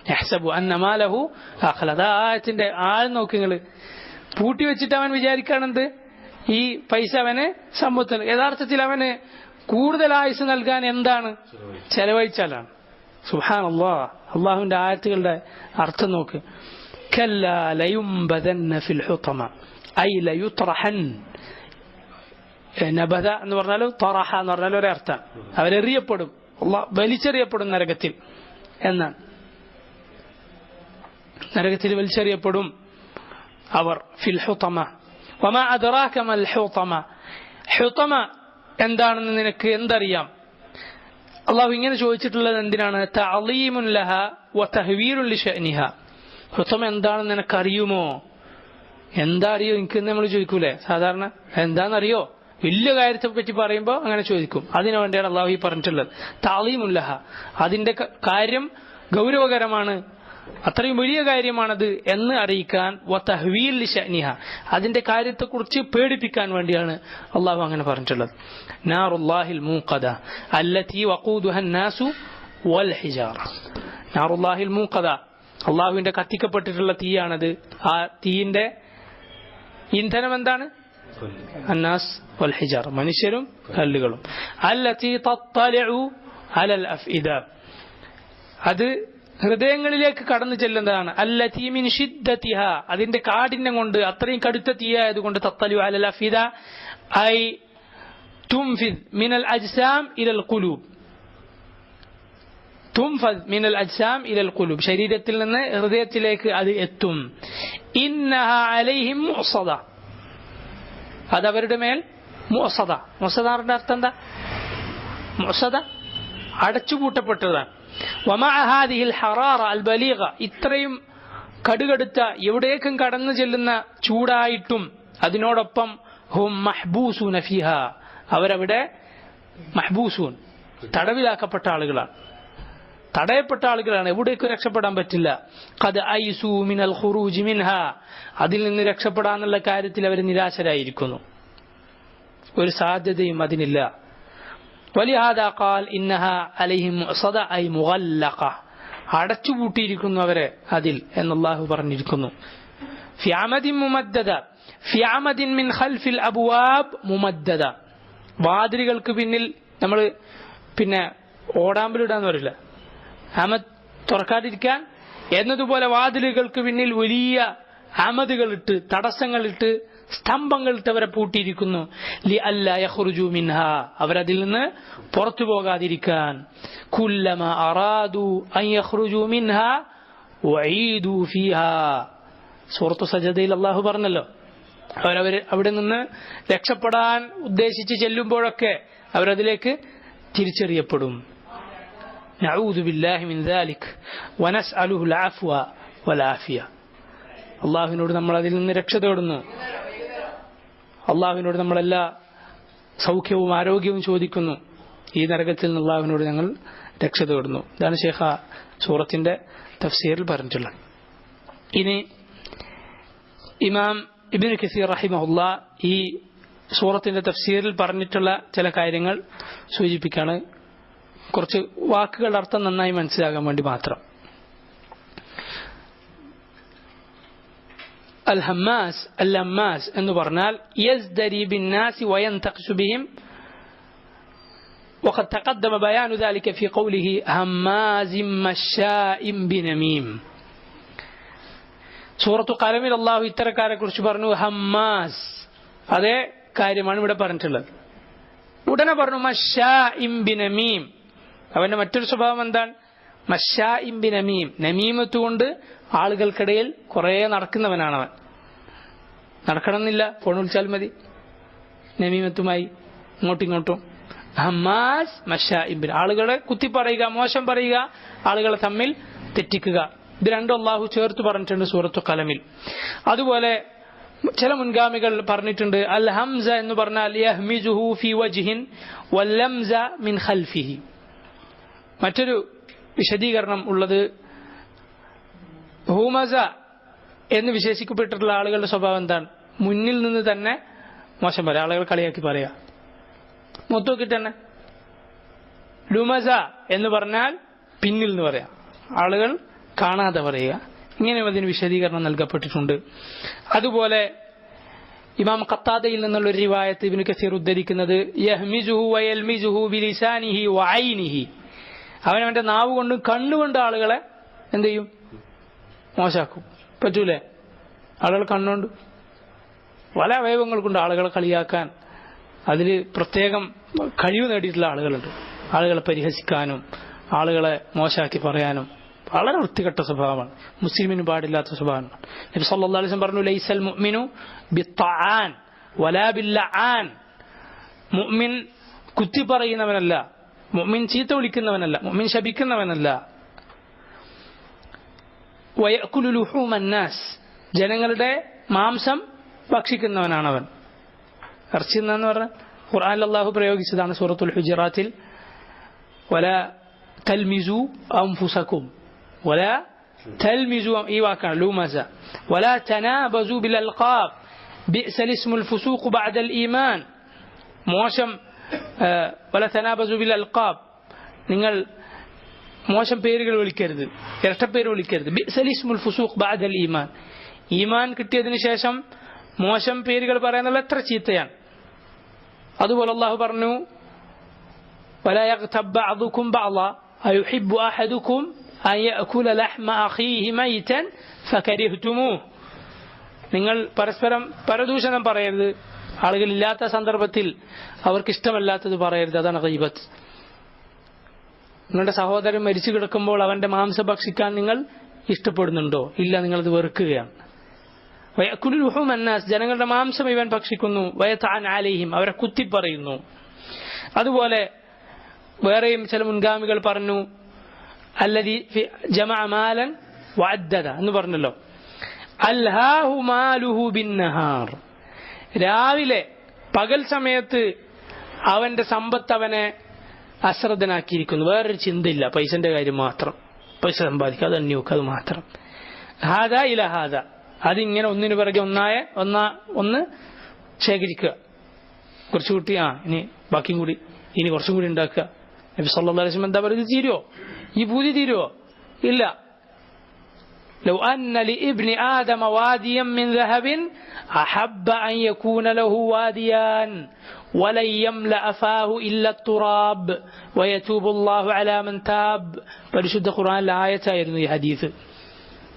യഹ്സബു അന്ന മാലഹു അഖ്ലദ. ആയത്തിന്റെ ആൾ നോക്കിങ്ങള്, പൂട്ടി വെച്ചിട്ട് അവൻ വിചാരിക്കാണെന്ത്, ഈ പൈസ അവന് സമ്പത്തിന്. യഥാർത്ഥത്തിൽ അവന് കൂടുതൽ ആയുസ് നൽകാൻ എന്താണ്? ചെലവഴിച്ചാലാണ്. സുബ്ഹാനല്ലാഹ്, അള്ളാഹുവിന്റെ ആയത്തുകളുടെ അർത്ഥം നോക്ക്. കല്ലാ ലയുംബദന്ന ഫിൽ ഹുതമ ഐ ലയുത്രഹൻ. നബദ എന്ന് പറഞ്ഞാലും തറഹ എന്ന് പറഞ്ഞാലും ഒരേ അർത്ഥം. അവരെറിയപ്പെടും, വലിച്ചെറിയപ്പെടും നരകത്തിൽ എന്നാണ്. നരകത്തിൽ വലിച്ചെറിയപ്പെടും അവർ. ഫിൽ ഹുതമ. വമാ അദ്റാക മൽ ഹുതമ. ഹുതമ എന്താണെന്ന് നിനക്ക് എന്തറിയാം? അള്ളാഹു ഇങ്ങനെ ചോദിച്ചിട്ടുള്ളത് എന്തിനാണ്? തഅളീമുൻ ലഹ വതഹ്വീലുൻ ലിശഅനിഹ. ഹുതമ എന്താണെന്ന് നിനക്കറിയുമോ? എന്താ അറിയോ എനിക്ക് നമ്മൾ ചോദിക്കൂലേ സാധാരണ? എന്താണെന്നറിയോ? വലിയ കാര്യത്തെ പറ്റി പറയുമ്പോൾ അങ്ങനെ ചോദിക്കും. അതിനു വേണ്ടിയാണ് അള്ളാഹു ഈ പറഞ്ഞിട്ടുള്ളത്. തഅളീമുൻ ലഹ, അതിന്റെ കാര്യം ഗൗരവകരമാണ്, അത്രയും വലിയ കാര്യമാണത് എന്ന് അറിയിക്കാൻ. വതഹ്വീൽ ലിശഅനിഹ, അതിന്റെ കാര്യത്തെക്കുറിച്ച് പേടിപ്പിക്കാൻ വേണ്ടിയാണ് അള്ളാഹു അങ്ങനെ പറഞ്ഞിട്ടുള്ളത്. നാറുല്ലാഹിൽ മൂഖദ അല്ലതി വഖൂദുഹ അന്നാസു വൽ ഹിജാറ. നാറുല്ലാഹിൽ മൂഖദ, അള്ളാഹുവിന്റെ കത്തിക്കപ്പെട്ടിട്ടുള്ള തീയാണത്. ആ തീയിന്റെ ഇന്ധനം എന്താണ്? അന്നാസ് വൽ ഹിജാറ, മനുഷ്യരും കല്ലുകളും. അല്ലതി തത്തലിഉ അലൽ അഫ്ഇദ, അത് ഹൃദയങ്ങളിലേക്ക് കടന്നു ചെല്ലുന്നതാണ്. അല്ലതി മിൻ ഷിദ്ദതിഹ, അതിന്റെ കാഠിന്യം കൊണ്ട്, അത്രയും കടുത്ത തീയായതുകൊണ്ട്. തത്തലിഉ അലൽ അഫ്ഇദ ഐ തുംഫിദ് മിനൽ അജ്സാം ഇലൽ ഖുലൂബ്. തുംഫദ് മിനൽ അജ്സാം ഇലൽ ഖുലൂബ്, ശരീരത്തിൽ നിന്ന് ഹൃദയത്തിലേക്ക് അത് എത്തും. ഇന്നഹ അലൈഹിം മുഅ്സദ, അത് അവരുടെ മേൽ. മുഅ്സദ, മുഅ്സദയുടെ അർത്ഥം എന്താ? മുഅ്സദ അടച്ചുപൂട്ടപ്പെട്ടതാണ്. വമഅ ഹാദിഹിൽ ഹറാറ അൽ ബലീഗ, ഇത്രയും കടുകടുത്ത എവിടേക്കും കടന്നു ചെല്ലുന്ന ചൂടായിട്ടും അതിനോടൊപ്പം ഹും മഹ്ബൂസൂന ഫിഹാ, അവരവിടെ മഹ്ബൂസൂൻ തടവിലാക്കപ്പെട്ട ആളുകളാണ്, തടയപ്പെട്ട ആളുകളാണ്, എവിടേക്കും രക്ഷപ്പെടാൻ പറ്റില്ല. ഖദ് ഐസൂ മിനൽ ഖുറൂജി മിൻഹാ, അതിൽ നിന്ന് രക്ഷപ്പെടാനുള്ള കാര്യത്തിൽ അവർ നിരാശരായിരിക്കുന്നു, ഒരു സാധ്യതയും അതിനില്ല. വലിഹാദാ ഖാൽ ഇന്നഹാ അലൈഹിം മുഅ്സദ ഐ മുഗല്ലഖ, അടച്ചുപൂട്ടിയിരിക്കുന്നു അവരെ അതിൽ എന്ന് അല്ലാഹു പറഞ്ഞിരിക്കുന്നു. ഫി അമദിൻ മുമദ്ദദ, ഫി അമദിൻ മിൻ ഖൽഫിൽ അബ്വാബ് മുമദ്ദദ, വാതിലുകൾക്ക് പിന്നിൽ നമ്മൾ പിന്നെ ഓടാമ്പലിടാന്ന് പറയില്ല, അമദ് തുറക്കാതിരിക്കാൻ എന്നതുപോലെ വാതിലുകൾക്ക് പിന്നിൽ വലിയ അമദുകളിട്ട്, തടസ്സങ്ങളിട്ട്, സ്തംഭങ്ങളിട്ട് അവരെ പൂട്ടിയിരിക്കുന്നു. ലി അല്ലാ യഖ്റുജു മിൻഹാ, അവരതിൽ നിന്ന് പുറത്തു പോകാതിരിക്കാൻ. കുല്ലമ അറാദു അൻ യഖ്റുജു മിൻഹാ വഈദു ഫീഹാ, സൂറത്തു സജദയിൽ അല്ലാഹു പറഞ്ഞല്ലോ, അവിടെ നിന്ന് രക്ഷപ്പെടാൻ ഉദ്ദേശിച്ച് ചെല്ലുമ്പോഴൊക്കെ അവരതിലേക്ക് തിരിച്ചറിയപ്പെടും. നഊദു ബില്ലാഹി മിൻ ദാലിക് വനസ്അലുഹുൽ അഫ്വ വൽ ആഫിയ, അല്ലാഹുവിനോട് നമ്മൾ അതിൽ നിന്ന് രക്ഷ തേടുന്നു, അള്ളാഹുവിനോട് നമ്മളെല്ലാ സൗഖ്യവും ആരോഗ്യവും ചോദിക്കുന്നു, ഈ നരകത്തിൽ നിന്ന് അള്ളാഹുവിനോട് ഞങ്ങൾ രക്ഷ തേടുന്നു. ഇതാണ് ശേഖ സൂറത്തിന്റെ തഫ്സീറിൽ പറഞ്ഞിട്ടുള്ളത്. ഇനി ഇമാം ഇബ്നു കസീർ റഹിമഹുല്ലാ ഈ സൂറത്തിന്റെ തഫ്സീറിൽ പറഞ്ഞിട്ടുള്ള ചില കാര്യങ്ങൾ സൂചിപ്പിക്കാണ്, കുറച്ച് വാക്കുകളുടെ അർത്ഥം നന്നായി മനസ്സിലാകാൻ വേണ്ടി മാത്രം. അൽ ഹമ്മാസ് അൽ അമ്മാസ് എന്ന് പറഞ്ഞാൽ യസ്ദരി ബിന്നാസി വയന്തഖ്ശു ബിഹിം, وقد تقدم بيان ذلك في قوله هماز مشاء بنميم. സൂറത്തു ഖലമിൽ അല്ലാഹു ഇത്തരക്കാരെ കുറിച്ച് പറഞ്ഞു ഹമ്മാസ്, അതേ കാര്യമാണ് ഇവിടെ പറഞ്ഞിട്ടുള്ളത്. ഉടനെ പറഞ്ഞു മശാഇം ബിനമീം, അവന്റെ മറ്റൊരു സ്വഭാവം എന്താണ്? മശാഇം ബിനമീം, നമീമത്ത് കൊണ്ട് ആളുകൾക്കിടയിൽ കുറെ നടക്കുന്നവനാണ് അവൻ. നടക്കണമെന്നില്ല, ഫോൺ വിളിച്ചാൽ മതി, നമീമത്തുമായി ഇങ്ങോട്ടും ഇങ്ങോട്ടും. ഹമ്മാസ് മശാഇം ബിൻ, ആളുകളെ കുത്തി പറയുക, മോശം പറയുക, ആളുകളെ തമ്മിൽ തെറ്റിക്കുക. ഇത് രണ്ടും അല്ലാഹു ചേർത്ത് പറഞ്ഞിട്ടുണ്ട് സൂറത്തു ഖലമിൽ. അതുപോലെ ചില മുൻഗാമികൾ പറഞ്ഞിട്ടുണ്ട് അൽ ഹംസ എന്ന് പറഞ്ഞാൽ യഹ്മിസുഹു ഫി വജ്ഹിൻ വൽ ലംസ മിൻ ഖൽഫിഹി. മറ്റൊരു വിശദീകരണം ഉള്ളത് ഹുമസ എന്ന് വിശേഷിക്കപ്പെട്ടിട്ടുള്ള ആളുകളുടെ സ്വഭാവം എന്താണ്? മുന്നിൽ നിന്ന് തന്നെ മോശം പറയാം, ആളുകൾ കളിയാക്കി പറയാ, മൊത്തമൊക്കെ തന്നെ. ലുമസ എന്ന് പറഞ്ഞാൽ പിന്നിൽ നിന്ന് പറയാം, ആളുകൾ കാണാതെ പറയുക. ഇങ്ങനെയും അതിന് വിശദീകരണം നൽകപ്പെട്ടിട്ടുണ്ട്. അതുപോലെ ഇമാം ഖത്താദയിൽ നിന്നുള്ള ഒരു റിവായത്ത് ഇബ്നു കസീർ ഉദ്ധരിക്കുന്നത് യഹ്മിസുഹു വയൽമിസുഹു ബിലിസാനിഹി വഐനിഹി, അവനവന്റെ നാവ് കൊണ്ടും കണ്ണുകൊണ്ട് ആളുകളെ എന്ത് ചെയ്യും? മോശാക്കും. പറ്റൂലേ? ആളുകൾ കണ്ണുകൊണ്ട് പല അവയവങ്ങൾ കൊണ്ട് ആളുകളെ കളിയാക്കാൻ അതിൽ പ്രത്യേകം കഴിവ് നേടിയിട്ടുള്ള ആളുകളുണ്ട്. ആളുകളെ പരിഹസിക്കാനും ആളുകളെ മോശാക്കി പറയാനും വളരെ വൃത്തികെട്ട സ്വഭാവമാണ്, മുസ്ലിമിന് പാടില്ലാത്ത സ്വഭാവമാണ്. നബി സല്ലല്ലാഹു അലൈഹി വസല്ലം പറഞ്ഞു ലൈസൽ മുഅ്മിനു ബിത്തആൻ വലാ ബില്ലആൻ, മുഅ്മിൻ കുത്തി പറയുന്നവനല്ല, മുഅ്മിൻ ചീത്ത വിളിക്കുന്നവനല്ല, മുഅ്മിൻ ശപിക്കുന്നവനല്ല. വയഅകുലു ലുഹൂമൻ നാസ്, ജനങ്ങളുടെ മാംസം ഭക്ഷിക്കുന്നവനാണവൻ. ഇറച്ചി എന്ന് പറഞ്ഞാൽ ഖുർആനിൽ അല്ലാഹു പ്രയോഗിച്ചതാണ് സൂറത്തുൽ ഹുജറാത്തിൽ വലാ തൽമിസു അൻഫുസകും വലാ തൽമിസു, ഈ വാക്കാണ് ലൂമസ. വലാ തനാബസു ബിൽ അൽഖാബ് ബിഅ്സൽ ഇസ്മുൽ ഫുസൂഖ് ബഅദൽ ഈമാൻ, മോശം. വലാ തനാബസു ബിൽ അൽഖാബ്, നിങ്ങൾ മോശം പേരുകൾ വിളിക്കരുത്, ഇരട്ടപ്പേര് വിളിക്കരുത്. ബിഅ്സൽ ഇസ്മുൽ ഫുസൂഖ് ബഅദൽ ഈമാൻ, ഈമാൻ കിട്ടിയതിനു ശേഷം മോശം പേരുകൾ പറയാനുള്ള എത്ര ചീത്തയാണ്. അതുപോലെ അല്ലാഹു പറഞ്ഞു വലാ യഗ്തബ് ബഅദുകും ബഅദ അയുഹിബ്ബു അഹദുകും അൻ യഅകുല ലഹ്മ അഖീഹി മൈതൻ ഫകരിഹ്തുമൂഹ്, നിങ്ങൾ പരസ്പരം പരദൂഷണം പറയരുത്, ആളുകളില്ലാത്ത സന്ദർഭത്തിൽ അവർക്ക് ഇഷ്ടമല്ലാത്തത് പറയരുത്, അതാണ് ഗീബത്ത്. നിങ്ങളുടെ സഹോദരൻ മരിച്ചു കിടക്കുമ്പോൾ അവന്റെ മാംസം ഭക്ഷിക്കാൻ നിങ്ങൾ ഇഷ്ടപ്പെടുന്നുണ്ടോ? ഇല്ല, നിങ്ങളത് വെറുക്കുകയാണ്. വയഅകുലു ലുഹൂമൻ നാസ്, ജനങ്ങളുടെ മാംസം ഇവൻ ഭക്ഷിക്കുന്നു. വയതഅൻ അലൈഹിം, അവരെ കുത്തിപ്പറയുന്നു. അതുപോലെ വേറെയും ചില മുൻഗാമികൾ പറഞ്ഞു അല്ലദീ ജമഅ മാലൻ വഅദ്ദദ എന്ന് പറഞ്ഞല്ലോ. അൽഹാഹു മാലുഹു ബിന്നഹാർ, രാവിലെ പകൽ സമയത്ത് അവന്റെ സമ്പത്ത് അവനെ അശ്രദ്ധനാക്കിയിരിക്കുന്നു. വേറൊരു ചിന്തയില്ല, പൈസന്റെ കാര്യം മാത്രം, പൈസ സമ്പാദിക്കുക, അത് അന്യോക്കുക, അത് മാത്രം. ഹാദ ഇല ഹാദ, അതിങ്ങനെ ഒന്നിനു പിറകെ ഒന്ന് ശേഖരിക്കുക. കുറച്ചു കൂട്ടി ഇനി ബാക്കിയും കൂടി, ഇനി കുറച്ചും കൂടി ഉണ്ടാക്കുക. നബി സല്ലല്ലാഹു അലൈഹി വസല്ലം എന്താ പറയുക? തീരുവോ? ഈ പൂതി തീരുവോ? ഇല്ല. لو أن لابن آدم واديا من ذهب أحب أن يكون له واديان ولن يملأ فاه إلا التراب ويتوب الله على من تاب. പരിശുദ്ധ ഖുർആനിലെ ആയത്തായിരുന്നു ഈ ഹദീസ്.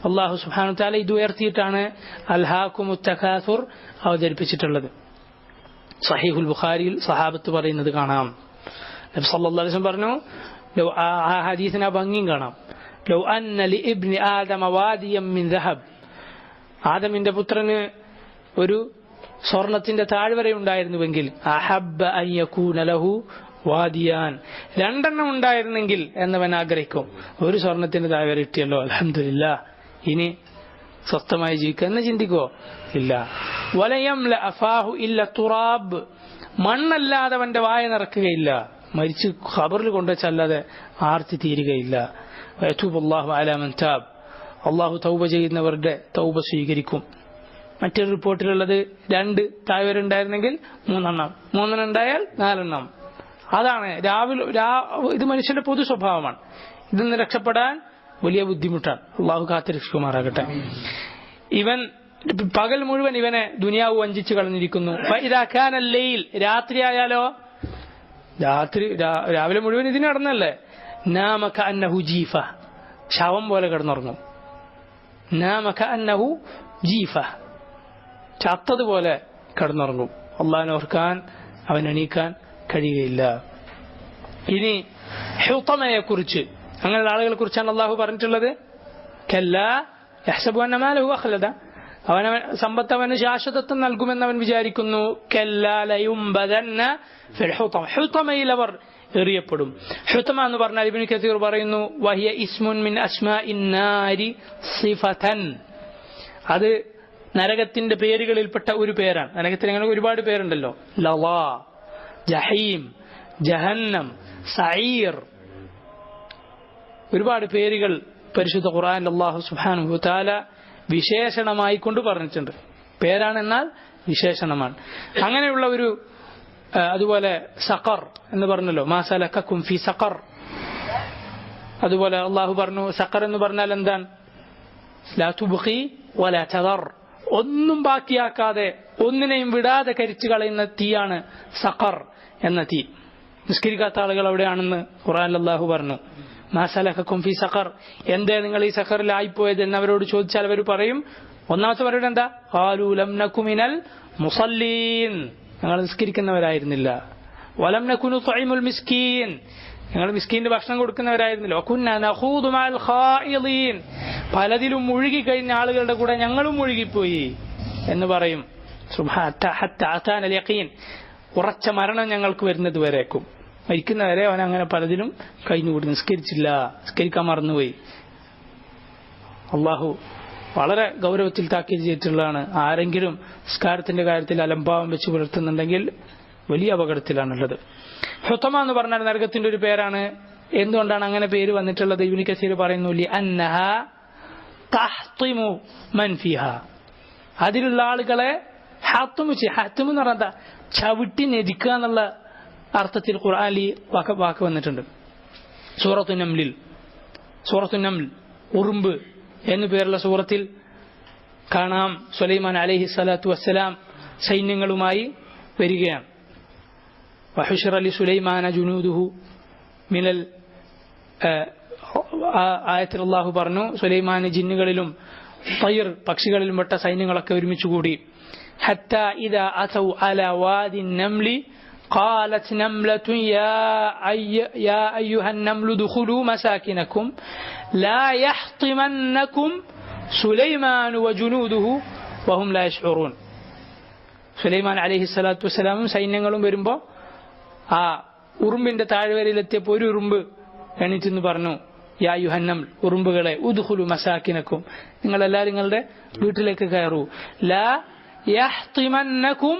അല്ലാഹു സുബ്ഹാനഹു വ തആല ഇത് ഉയർത്തിയിട്ടാണ് അൽഹാകുമുത് തകാസുർ അവതരിപ്പിച്ചിട്ടുള്ളത്. സഹീഹുൽ ബുഖാരിയിൽ സഹാബത്ത് പറയുന്നത് കാണാം. നബി സല്ലല്ലാഹു അലൈഹി വസല്ലം പറഞ്ഞു, ആ ഹദീസിന് ആ ഭംഗിയും കാണാം. ലൗ അന്ന ലിഇബ്നി ആദമ വാദിയം മിൻ ദഹബ്, ആദമിന്റെ പുത്രന് ഒരു സ്വർണത്തിന്റെ താഴ്വര ഉണ്ടായിരുന്നുവെങ്കിൽ അഹബ്ബ അൻ യകൂന ലഹു വാദിയാൻ, രണ്ടെണ്ണം ഉണ്ടായിരുന്നെങ്കിൽ എന്നവൻ ആഗ്രഹിക്കും. ഒരു സ്വർണത്തിന്റെ താഴ്വര കിട്ടിയല്ലോ, അൽഹംദുലില്ലാഹ്, ഇനി സ്വസ്ഥമായി ജീവിക്കുക എന്ന് ചിന്തിക്കോ? ഇല്ല. വലയംല അഫാഹു ഇല്ല തുറാബ്, മണ്ണല്ലാതെ അവന്റെ വായ നിറക്കുകയില്ല. മരിച്ച് ഖബറിൽ കൊണ്ടുവച്ചല്ലാതെ ആർത്തി തീരുകയില്ല. വയതൂബുല്ലാഹു അലാ മൻ താബ്, അള്ളാഹു തൗബ ചെയ്യുന്നവരുടെ തൗബ സ്വീകരിക്കും. മറ്റൊരു റിപ്പോർട്ടിലുള്ളത് 2 താഴ്വര ഉണ്ടായിരുന്നെങ്കിൽ 3 എണ്ണം, 3 എണ്ണം ഉണ്ടായാൽ 4 എണ്ണം. അതാണ് ഇത് മനുഷ്യന്റെ പൊതു സ്വഭാവമാണ്. ഇതിൽ നിന്ന് രക്ഷപ്പെടാൻ വലിയ ബുദ്ധിമുട്ടാണ്. അള്ളാഹു കാത്തിരക്ഷിക്കുമാറാകട്ടെ. ഇവൻ പകൽ മുഴുവൻ ഇവനെ ദുനിയാവ് വഞ്ചിച്ചു കളഞ്ഞിരിക്കുന്നു. ലൈൽ, രാത്രിയായാലോ? രാവിലെ മുഴുവൻ ഇതിന് നടന്നല്ലേ. നാമക അന്നഹു ജീഫ, ശവം പോലെ കിടന്നുറങ്ങും. നാമക അന്നഹു ജീഫ, ചത്തതുപോലെ കിടന്നുറങ്ങും. അള്ളാഹിനെ ഓർക്കാൻ അവൻ എണീക്കാൻ കഴിയുകയില്ല. ഇനി ഹുതമയെ കുറിച്ച്, അങ്ങനെയുള്ള ആളുകളെ കുറിച്ചാണ് അള്ളാഹു പറഞ്ഞിട്ടുള്ളത്. കല്ലാ യഹ്സബു അന്ന മാലഹു അഖ്ലദ, സമ്പത്ത് അവന് ശാശ്വതത്വം നൽകുമെന്ന് അവൻ വിചാരിക്കുന്നു. കല്ലാ ലയുംബദന്ന ഫിൽ ഹുതമ, ഹുതമയിൽ അവർ എറിയപ്പെടും. ഹുതമ എന്ന് പറഞ്ഞാൽ ഇബ്നു കസീർ പറയുന്നു വഹിയ ഇസ്മുൻ മിൻ അസ്മാഇൻ നാരി സിഫതൻ, അത് നരകത്തിന്റെ പേരുകളിൽപ്പെട്ട ഒരു പേരാണ്. നരകത്തിന് അങ്ങനെ ഒരുപാട് പേരുണ്ടല്ലോ. ലളാ, ജഹീം, ജഹന്നം, സഈർ, ഒരുപാട് പേരുകൾ പരിശുദ്ധ ഖുർആനിൽ അല്ലാഹു സുബ്ഹാനഹു വ തആല വിശേഷണമായി കൊണ്ട് പറഞ്ഞിട്ടുണ്ട്. പേരാണെന്നാൽ വിശേഷണമാണ്. അങ്ങനെയുള്ള ഒരു, അതുപോലെ സഖർ എന്ന് പറഞ്ഞല്ലോ, മാ സലകക്കും ഫി സഖർ. അതുപോലെ അള്ളാഹു പറഞ്ഞു സഖർ എന്ന് പറഞ്ഞാൽ എന്താണ്? ലാ തുബ്ഖി വലാ തദർ, ഒന്നും ബാക്കിയാക്കാതെ ഒന്നിനെയും വിടാതെ കരിച്ചു കളയുന്ന തീയാണ് സഖർ എന്ന തീ. നിസ്കരിക്കാത്ത ആളുകൾ അവിടെയാണെന്ന് ഖുർആനിൽ അല്ലാഹു പറഞ്ഞു. മാ സലകക്കും ഫി സഖർ, എന്തേ നിങ്ങൾ ഈ സഖറിലായിപ്പോയത് എന്നവരോട് ചോദിച്ചാൽ അവർ പറയും, ഒന്നാമത്തെ മറുപടി എന്താ? ഖാലൂ ലം നകു മിനൽ മുസല്ലീൻ, ഞങ്ങൾ നിസ്കരിക്കുന്നവരായിരുന്നില്ല. വലം നകു നുത്ഇമുൽ മിസ്കീൻ, ഞങ്ങൾ മിസ്കീന്റെ ഭക്ഷണം കൊടുക്കുന്നവരായിരുന്നില്ല. വകുന്നാ നഖൂദു മഅൽ ഖായിദീൻ, പലതിലും മുഴുകി കഴിഞ്ഞ ആളുകളുടെ കൂടെ ഞങ്ങളും മുഴുകിപ്പോയി എന്ന് പറയും. ഹത്താ അതാനൽ യഖീൻ, ഉറച്ച മരണം ഞങ്ങൾക്ക് വരുന്നത് വരേക്കും. മരിക്കുന്നവരെ അവൻ അങ്ങനെ പലതിലും കഴിഞ്ഞുകൂടി, നിസ്കരിച്ചില്ല, നിസ്കരിക്കാൻ മറന്നുപോയി. അള്ളാഹു വളരെ ഗൗരവത്തിൽ താക്കീത് ചെയ്തിട്ടുള്ളതാണ്. ആരെങ്കിലും നിസ്കാരത്തിന്റെ കാര്യത്തിൽ അലംഭാവം വെച്ച് പുലർത്തുന്നുണ്ടെങ്കിൽ വലിയ അപകടത്തിലാണുള്ളത്. ഹുതമ എന്ന് പറഞ്ഞാൽ നരകത്തിന്റെ ഒരു പേരാണ്. എന്തുകൊണ്ടാണ് അങ്ങനെ പേര് വന്നിട്ടുള്ളത്? ഇബ്നു കസീർ പറയുന്നു ലിഅന്നഹാ തഹ്തിമു മൻ ഫിഹാ, അതിലുള്ള ആളുകളെ ഹത്തുമു എന്ന് പറഞ്ഞാൽ ചവിട്ടി നെരിക്കുക എന്നുള്ള അർത്ഥത്തിൽ ഖുർആനിൽ വാക്ക് വന്നിട്ടുണ്ട്. സൂറത്തു നംൽ ഉറുമ്പ് എന്നു പേരുള്ള സൂറത്തിൽ കാണാം. സുലൈമാൻ അലൈഹി സ്വലാത്തു വസ്സലാം സൈന്യങ്ങളുമായി വരികയാണ്. വഹുശറ ലി സുലൈമാന ജുനൂദുഹു മിനൽ, ആയത്തിൽ അല്ലാഹു പറഞ്ഞു സുലൈമാന് ജിന്നുകളിലും തയ്ർ പക്ഷികളിലും പെട്ട സൈന്യങ്ങളൊക്കെ ഒരുമിച്ച് കൂടി. ഹത്താ ഇദാ അതൗ അലാ വാദി നംലി قالت نملة يا أيها النمل ادخلوا مساكنكم لا يحطمنكم سليمان وجنوده وهم لا يشعرون. സുലൈമാൻ അലൈഹി സ്വലാത്തു വസ്സലാമും സൈന്യങ്ങളും വരുമ്പോൾ ആ ഉറുമ്പിന്റെ താഴ്വരയിലെത്തിയപ്പോൾ ഒരു ഉറുമ്പ് എണീറ്റെന്ന് പറഞ്ഞു, യാ യുഹന്നം, ഉറുമ്പുകളെ, ഉദ്ഖുലു മസാകിനക്കും, നിങ്ങൾ എല്ലാവരും നിങ്ങളുടെ വീട്ടിലേക്ക് കയറൂ. ലാ യഹ്തിമന്നകും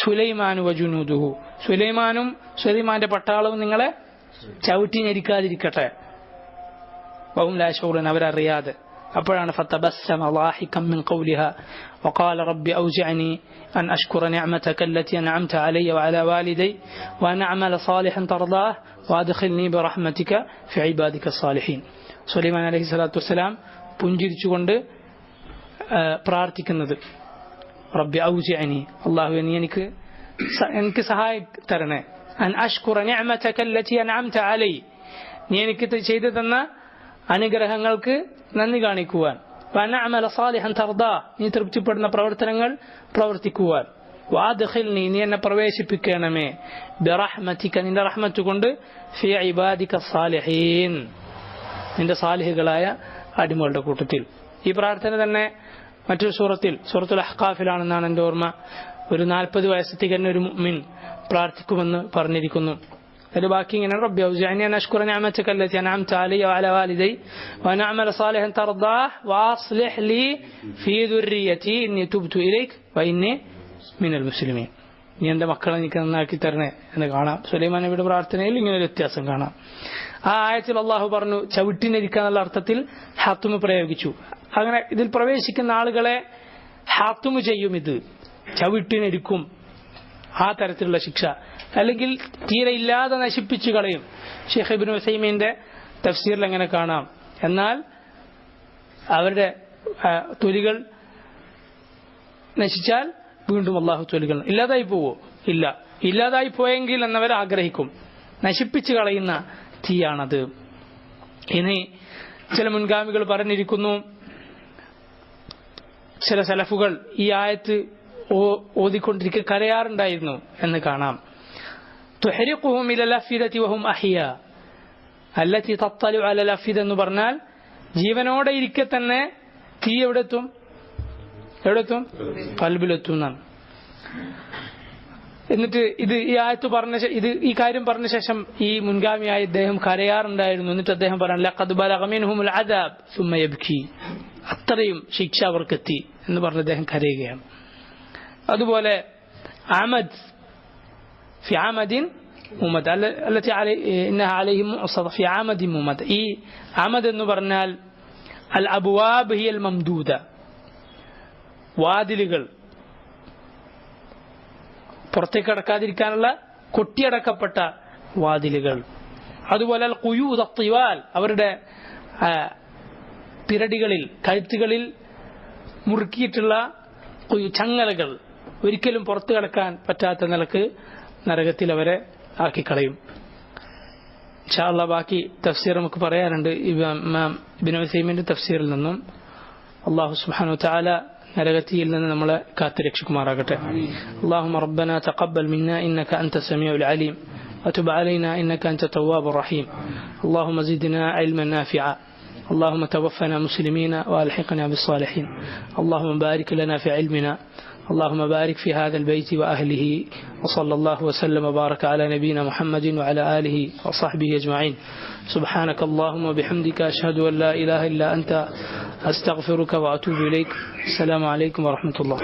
സുലൈമാനു വജുനൂദുഹു, സുലൈമാന്റെ പട്ടാളവും നിങ്ങളെ ചവിട്ടി ഞെരിക്കാതിരിക്കട്ടെ. വഹും ലാ യശഊറൂൻ, അവരറിയാതെ. അപ്പോഴാണ് ഫതബസ്സമ ളാഹികം മിൻ ഖൗലിഹാ വഖാല റബ്ബി ഔസിഅനി അൻ അഷ്കുറ നിഅമതക അല്ലതി അൻഅംത അലയ്യ വഅലാ വാലിദൈ വഅൻ അഅമല സാലിഹൻ തർദാഹ് വഅദ്ഖിൽനി ബിറഹ്മതിക ഫി ഇബാദിക സ്സാലിഹീൻ. സുലൈമാൻ അലൈഹി സ്വലാത്തു വസ്സലാം പുഞ്ചിരിച്ചുകൊണ്ട് പ്രാർത്ഥിക്കുന്നത്, റബ്ബി ഔസിഅനി, അല്ലാഹുവേ നീ എനിക്ക് സഹായം തരണേ, അൻ അഷ്കുറ നിഅമതക അല്ലതി അൻഅംത അലയ്യ, നീ എനിക്ക് ചെയ്തു തന്ന അനുഗ്രഹങ്ങൾക്ക് നന്ദി കാണിക്കുവാൻ, വനഅമല സാലിഹൻ തർദാ, നീ തൃപ്തിപ്പെടുന്ന പ്രവർത്തനങ്ങൾ പ്രവർത്തിക്കുവാൻ, വഅദ്ഖിൽനി, നീ എന്നെ പ്രവേശിപ്പിക്കണമേ, ബിറഹ്മതിക, നിന്റെ റഹ്മത്ത് കൊണ്ട്, ഫി ഇബാദിക സ്സാലിഹീൻ, നിന്റെ സാലിഹുകളായ അടിമകളുടെ കൂട്ടത്തിൽ. ഈ പ്രാർത്ഥന തന്നെ മറ്റൊരു സൂറത്തുൽ അഹ്ഖാഫിലാണെന്നാണ് എൻ്റെ ഓർമ്മ. ഒരു 40 വയസ്സ് തികഞ്ഞ ഒരു മുഅ്മിൻ പ്രാർത്ഥിക്കുമെന്ന് പറഞ്ഞിരിക്കുന്നു. അതിന്റെ ബാക്കി ഇങ്ങനെ, റബ്ബി ഔസിഅനി അൻ അഷ്കുറ നിഅമതക അല്ലതി അൻഅംത അലയ്യ വഅലാ വാലിദൈ വഅൻ അഅമല സാലിഹൻ തർദാഹ് വഅസ്ലിഹ് ലി ഫീ ദുർരിയതി ഇന്നി തുബ്തു ഇലൈക വഇന്നി മിനൽ മുസ്ലിമീൻ. നീ എൻ്റെ മക്കളെ എനിക്ക് നന്നാക്കി തരണേ എന്ന് കാണാം. സുലൈമാൻ നബിയുടെ പ്രാർത്ഥനയിൽ ഇങ്ങനെ ഒരു വ്യത്യാസം കാണാം. ആ ആയത്തിൽ അള്ളാഹു പറഞ്ഞു ചവിട്ടിനിരിക്കുക എന്നുള്ള അർത്ഥത്തിൽ ഹാത്തുമ് പ്രയോഗിച്ചു. അങ്ങനെ ഇതിൽ പ്രവേശിക്കുന്ന ആളുകളെ ഹാത്തുമ് ചെയ്യും, ഇത് ചവിട്ടിനിരിക്കും, ആ തരത്തിലുള്ള ശിക്ഷ, അല്ലെങ്കിൽ തീരെ ഇല്ലാതെ നശിപ്പിച്ചു കളയും. ഷെയ്ഖ് ഇബ്നു ഉസൈമീന്റെ തഫ്സീറിൽ അങ്ങനെ കാണാം. എന്നാൽ അവരുടെ തൊലികൾ നശിച്ചാൽ വീണ്ടും അള്ളാഹു തൊലികൾ ഇല്ലാതായി പോവോ? ഇല്ല, ഇല്ലാതായി പോയെങ്കിൽ എന്നവർ ആഗ്രഹിക്കും. നശിപ്പിച്ചു കളയുന്ന തീയാണത്. ഇനി ചില മുൻഗാമികൾ പറഞ്ഞിരിക്കുന്നു, ചില സലഫുകൾ ഈ ആയത്ത് ഓതിക്കൊണ്ടിരിക്കുക കരയാറുണ്ടായിരുന്നു എന്ന് കാണാം. തുഹരിഖുഹും ഇലൽ അഫ്ഇദതി വഹും അഹ്യാ അല്ലതി തത്തലു അലൽ അഫ്ഇദ എന്ന് പറഞ്ഞാൽ ജീവനോടെ ഇരിക്കെ തന്നെ തീ എവിടെത്തും? ഖൽബിലെത്തും എന്നാണ്. എന്നിട്ട് ഈ ആയത്ത് ഈ കാര്യം പറഞ്ഞ ശേഷം ഈ മുൻഗാമിയായ ഇദ്ദേഹം കരയാറുണ്ടായിരുന്നു. എന്നിട്ട് അദ്ദേഹം പറഞ്ഞു, ലഖദ് ബലഗ മിൻഹുമുൽ അദാബ് സുമ്മ യബ്കി, അത്രയും ശിക്ഷ അവർക്കെത്തി എന്ന് പറഞ്ഞ് അദ്ദേഹം കരയുകയാണ്. അതുപോലെ അമദ് ഫി അമദിൻ മുമദ് അല്ലതി ഇന്നഹ അലൈഹിം മുഅ്സദ ഫി അമദിൻ മുമദ്. ഈ അമദ് എന്ന് പറഞ്ഞാൽ അൽ അബ്വാബ് ഹിയൽ മംദൂദ, വാതിലുകൾ, പുറത്തേക്ക് കടക്കാതിരിക്കാനുള്ള കൊട്ടിയടക്കപ്പെട്ട വാതിലുകൾ. അതുപോലെ അൽ ഖുയൂദ് അത്തിവാൽ, അവരുടെ പിരടികളിൽ, കഴുത്തുകളിൽ മുറുക്കിയിട്ടുള്ള ചങ്ങലകൾ, ഒരിക്കലും പുറത്തു കടക്കാൻ പറ്റാത്ത നിലക്ക് നരകത്തിൽ അവരെ ആക്കിക്കളയും. ഇൻഷാ അല്ലാഹ് ബാക്കി തഫ്സീർ നമുക്ക് പറയാറുണ്ട് ഇബ്നു ഉസൈമീന്റെ തഫ്സീറിൽ നിന്നും. അല്ലാഹു സുബ്ഹാനഹു വതആല നരകത്തിൽ നിന്ന് നമ്മളെ കാത്തുരക്ഷിക്കുമാറാകട്ടെ. اللهم ربنا تقبل منا إنك أنت السميع العليم وتب علينا إنك أنت التواب الرحيم. اللهم زدنا علما نافعا. اللهم توفنا مسلمين وألحقنا بالصالحين. اللهم بارك لنا في علمنا. اللهم بارك في هذا البيت وأهله. وصلى الله وسلم وبارك على نبينا محمد وعلى آله وصحبه أجمعين. سبحانك اللهم وبحمدك أشهد أن لا إله إلا أنت أستغفرك وأتوب إليك. السلام عليكم ورحمة الله.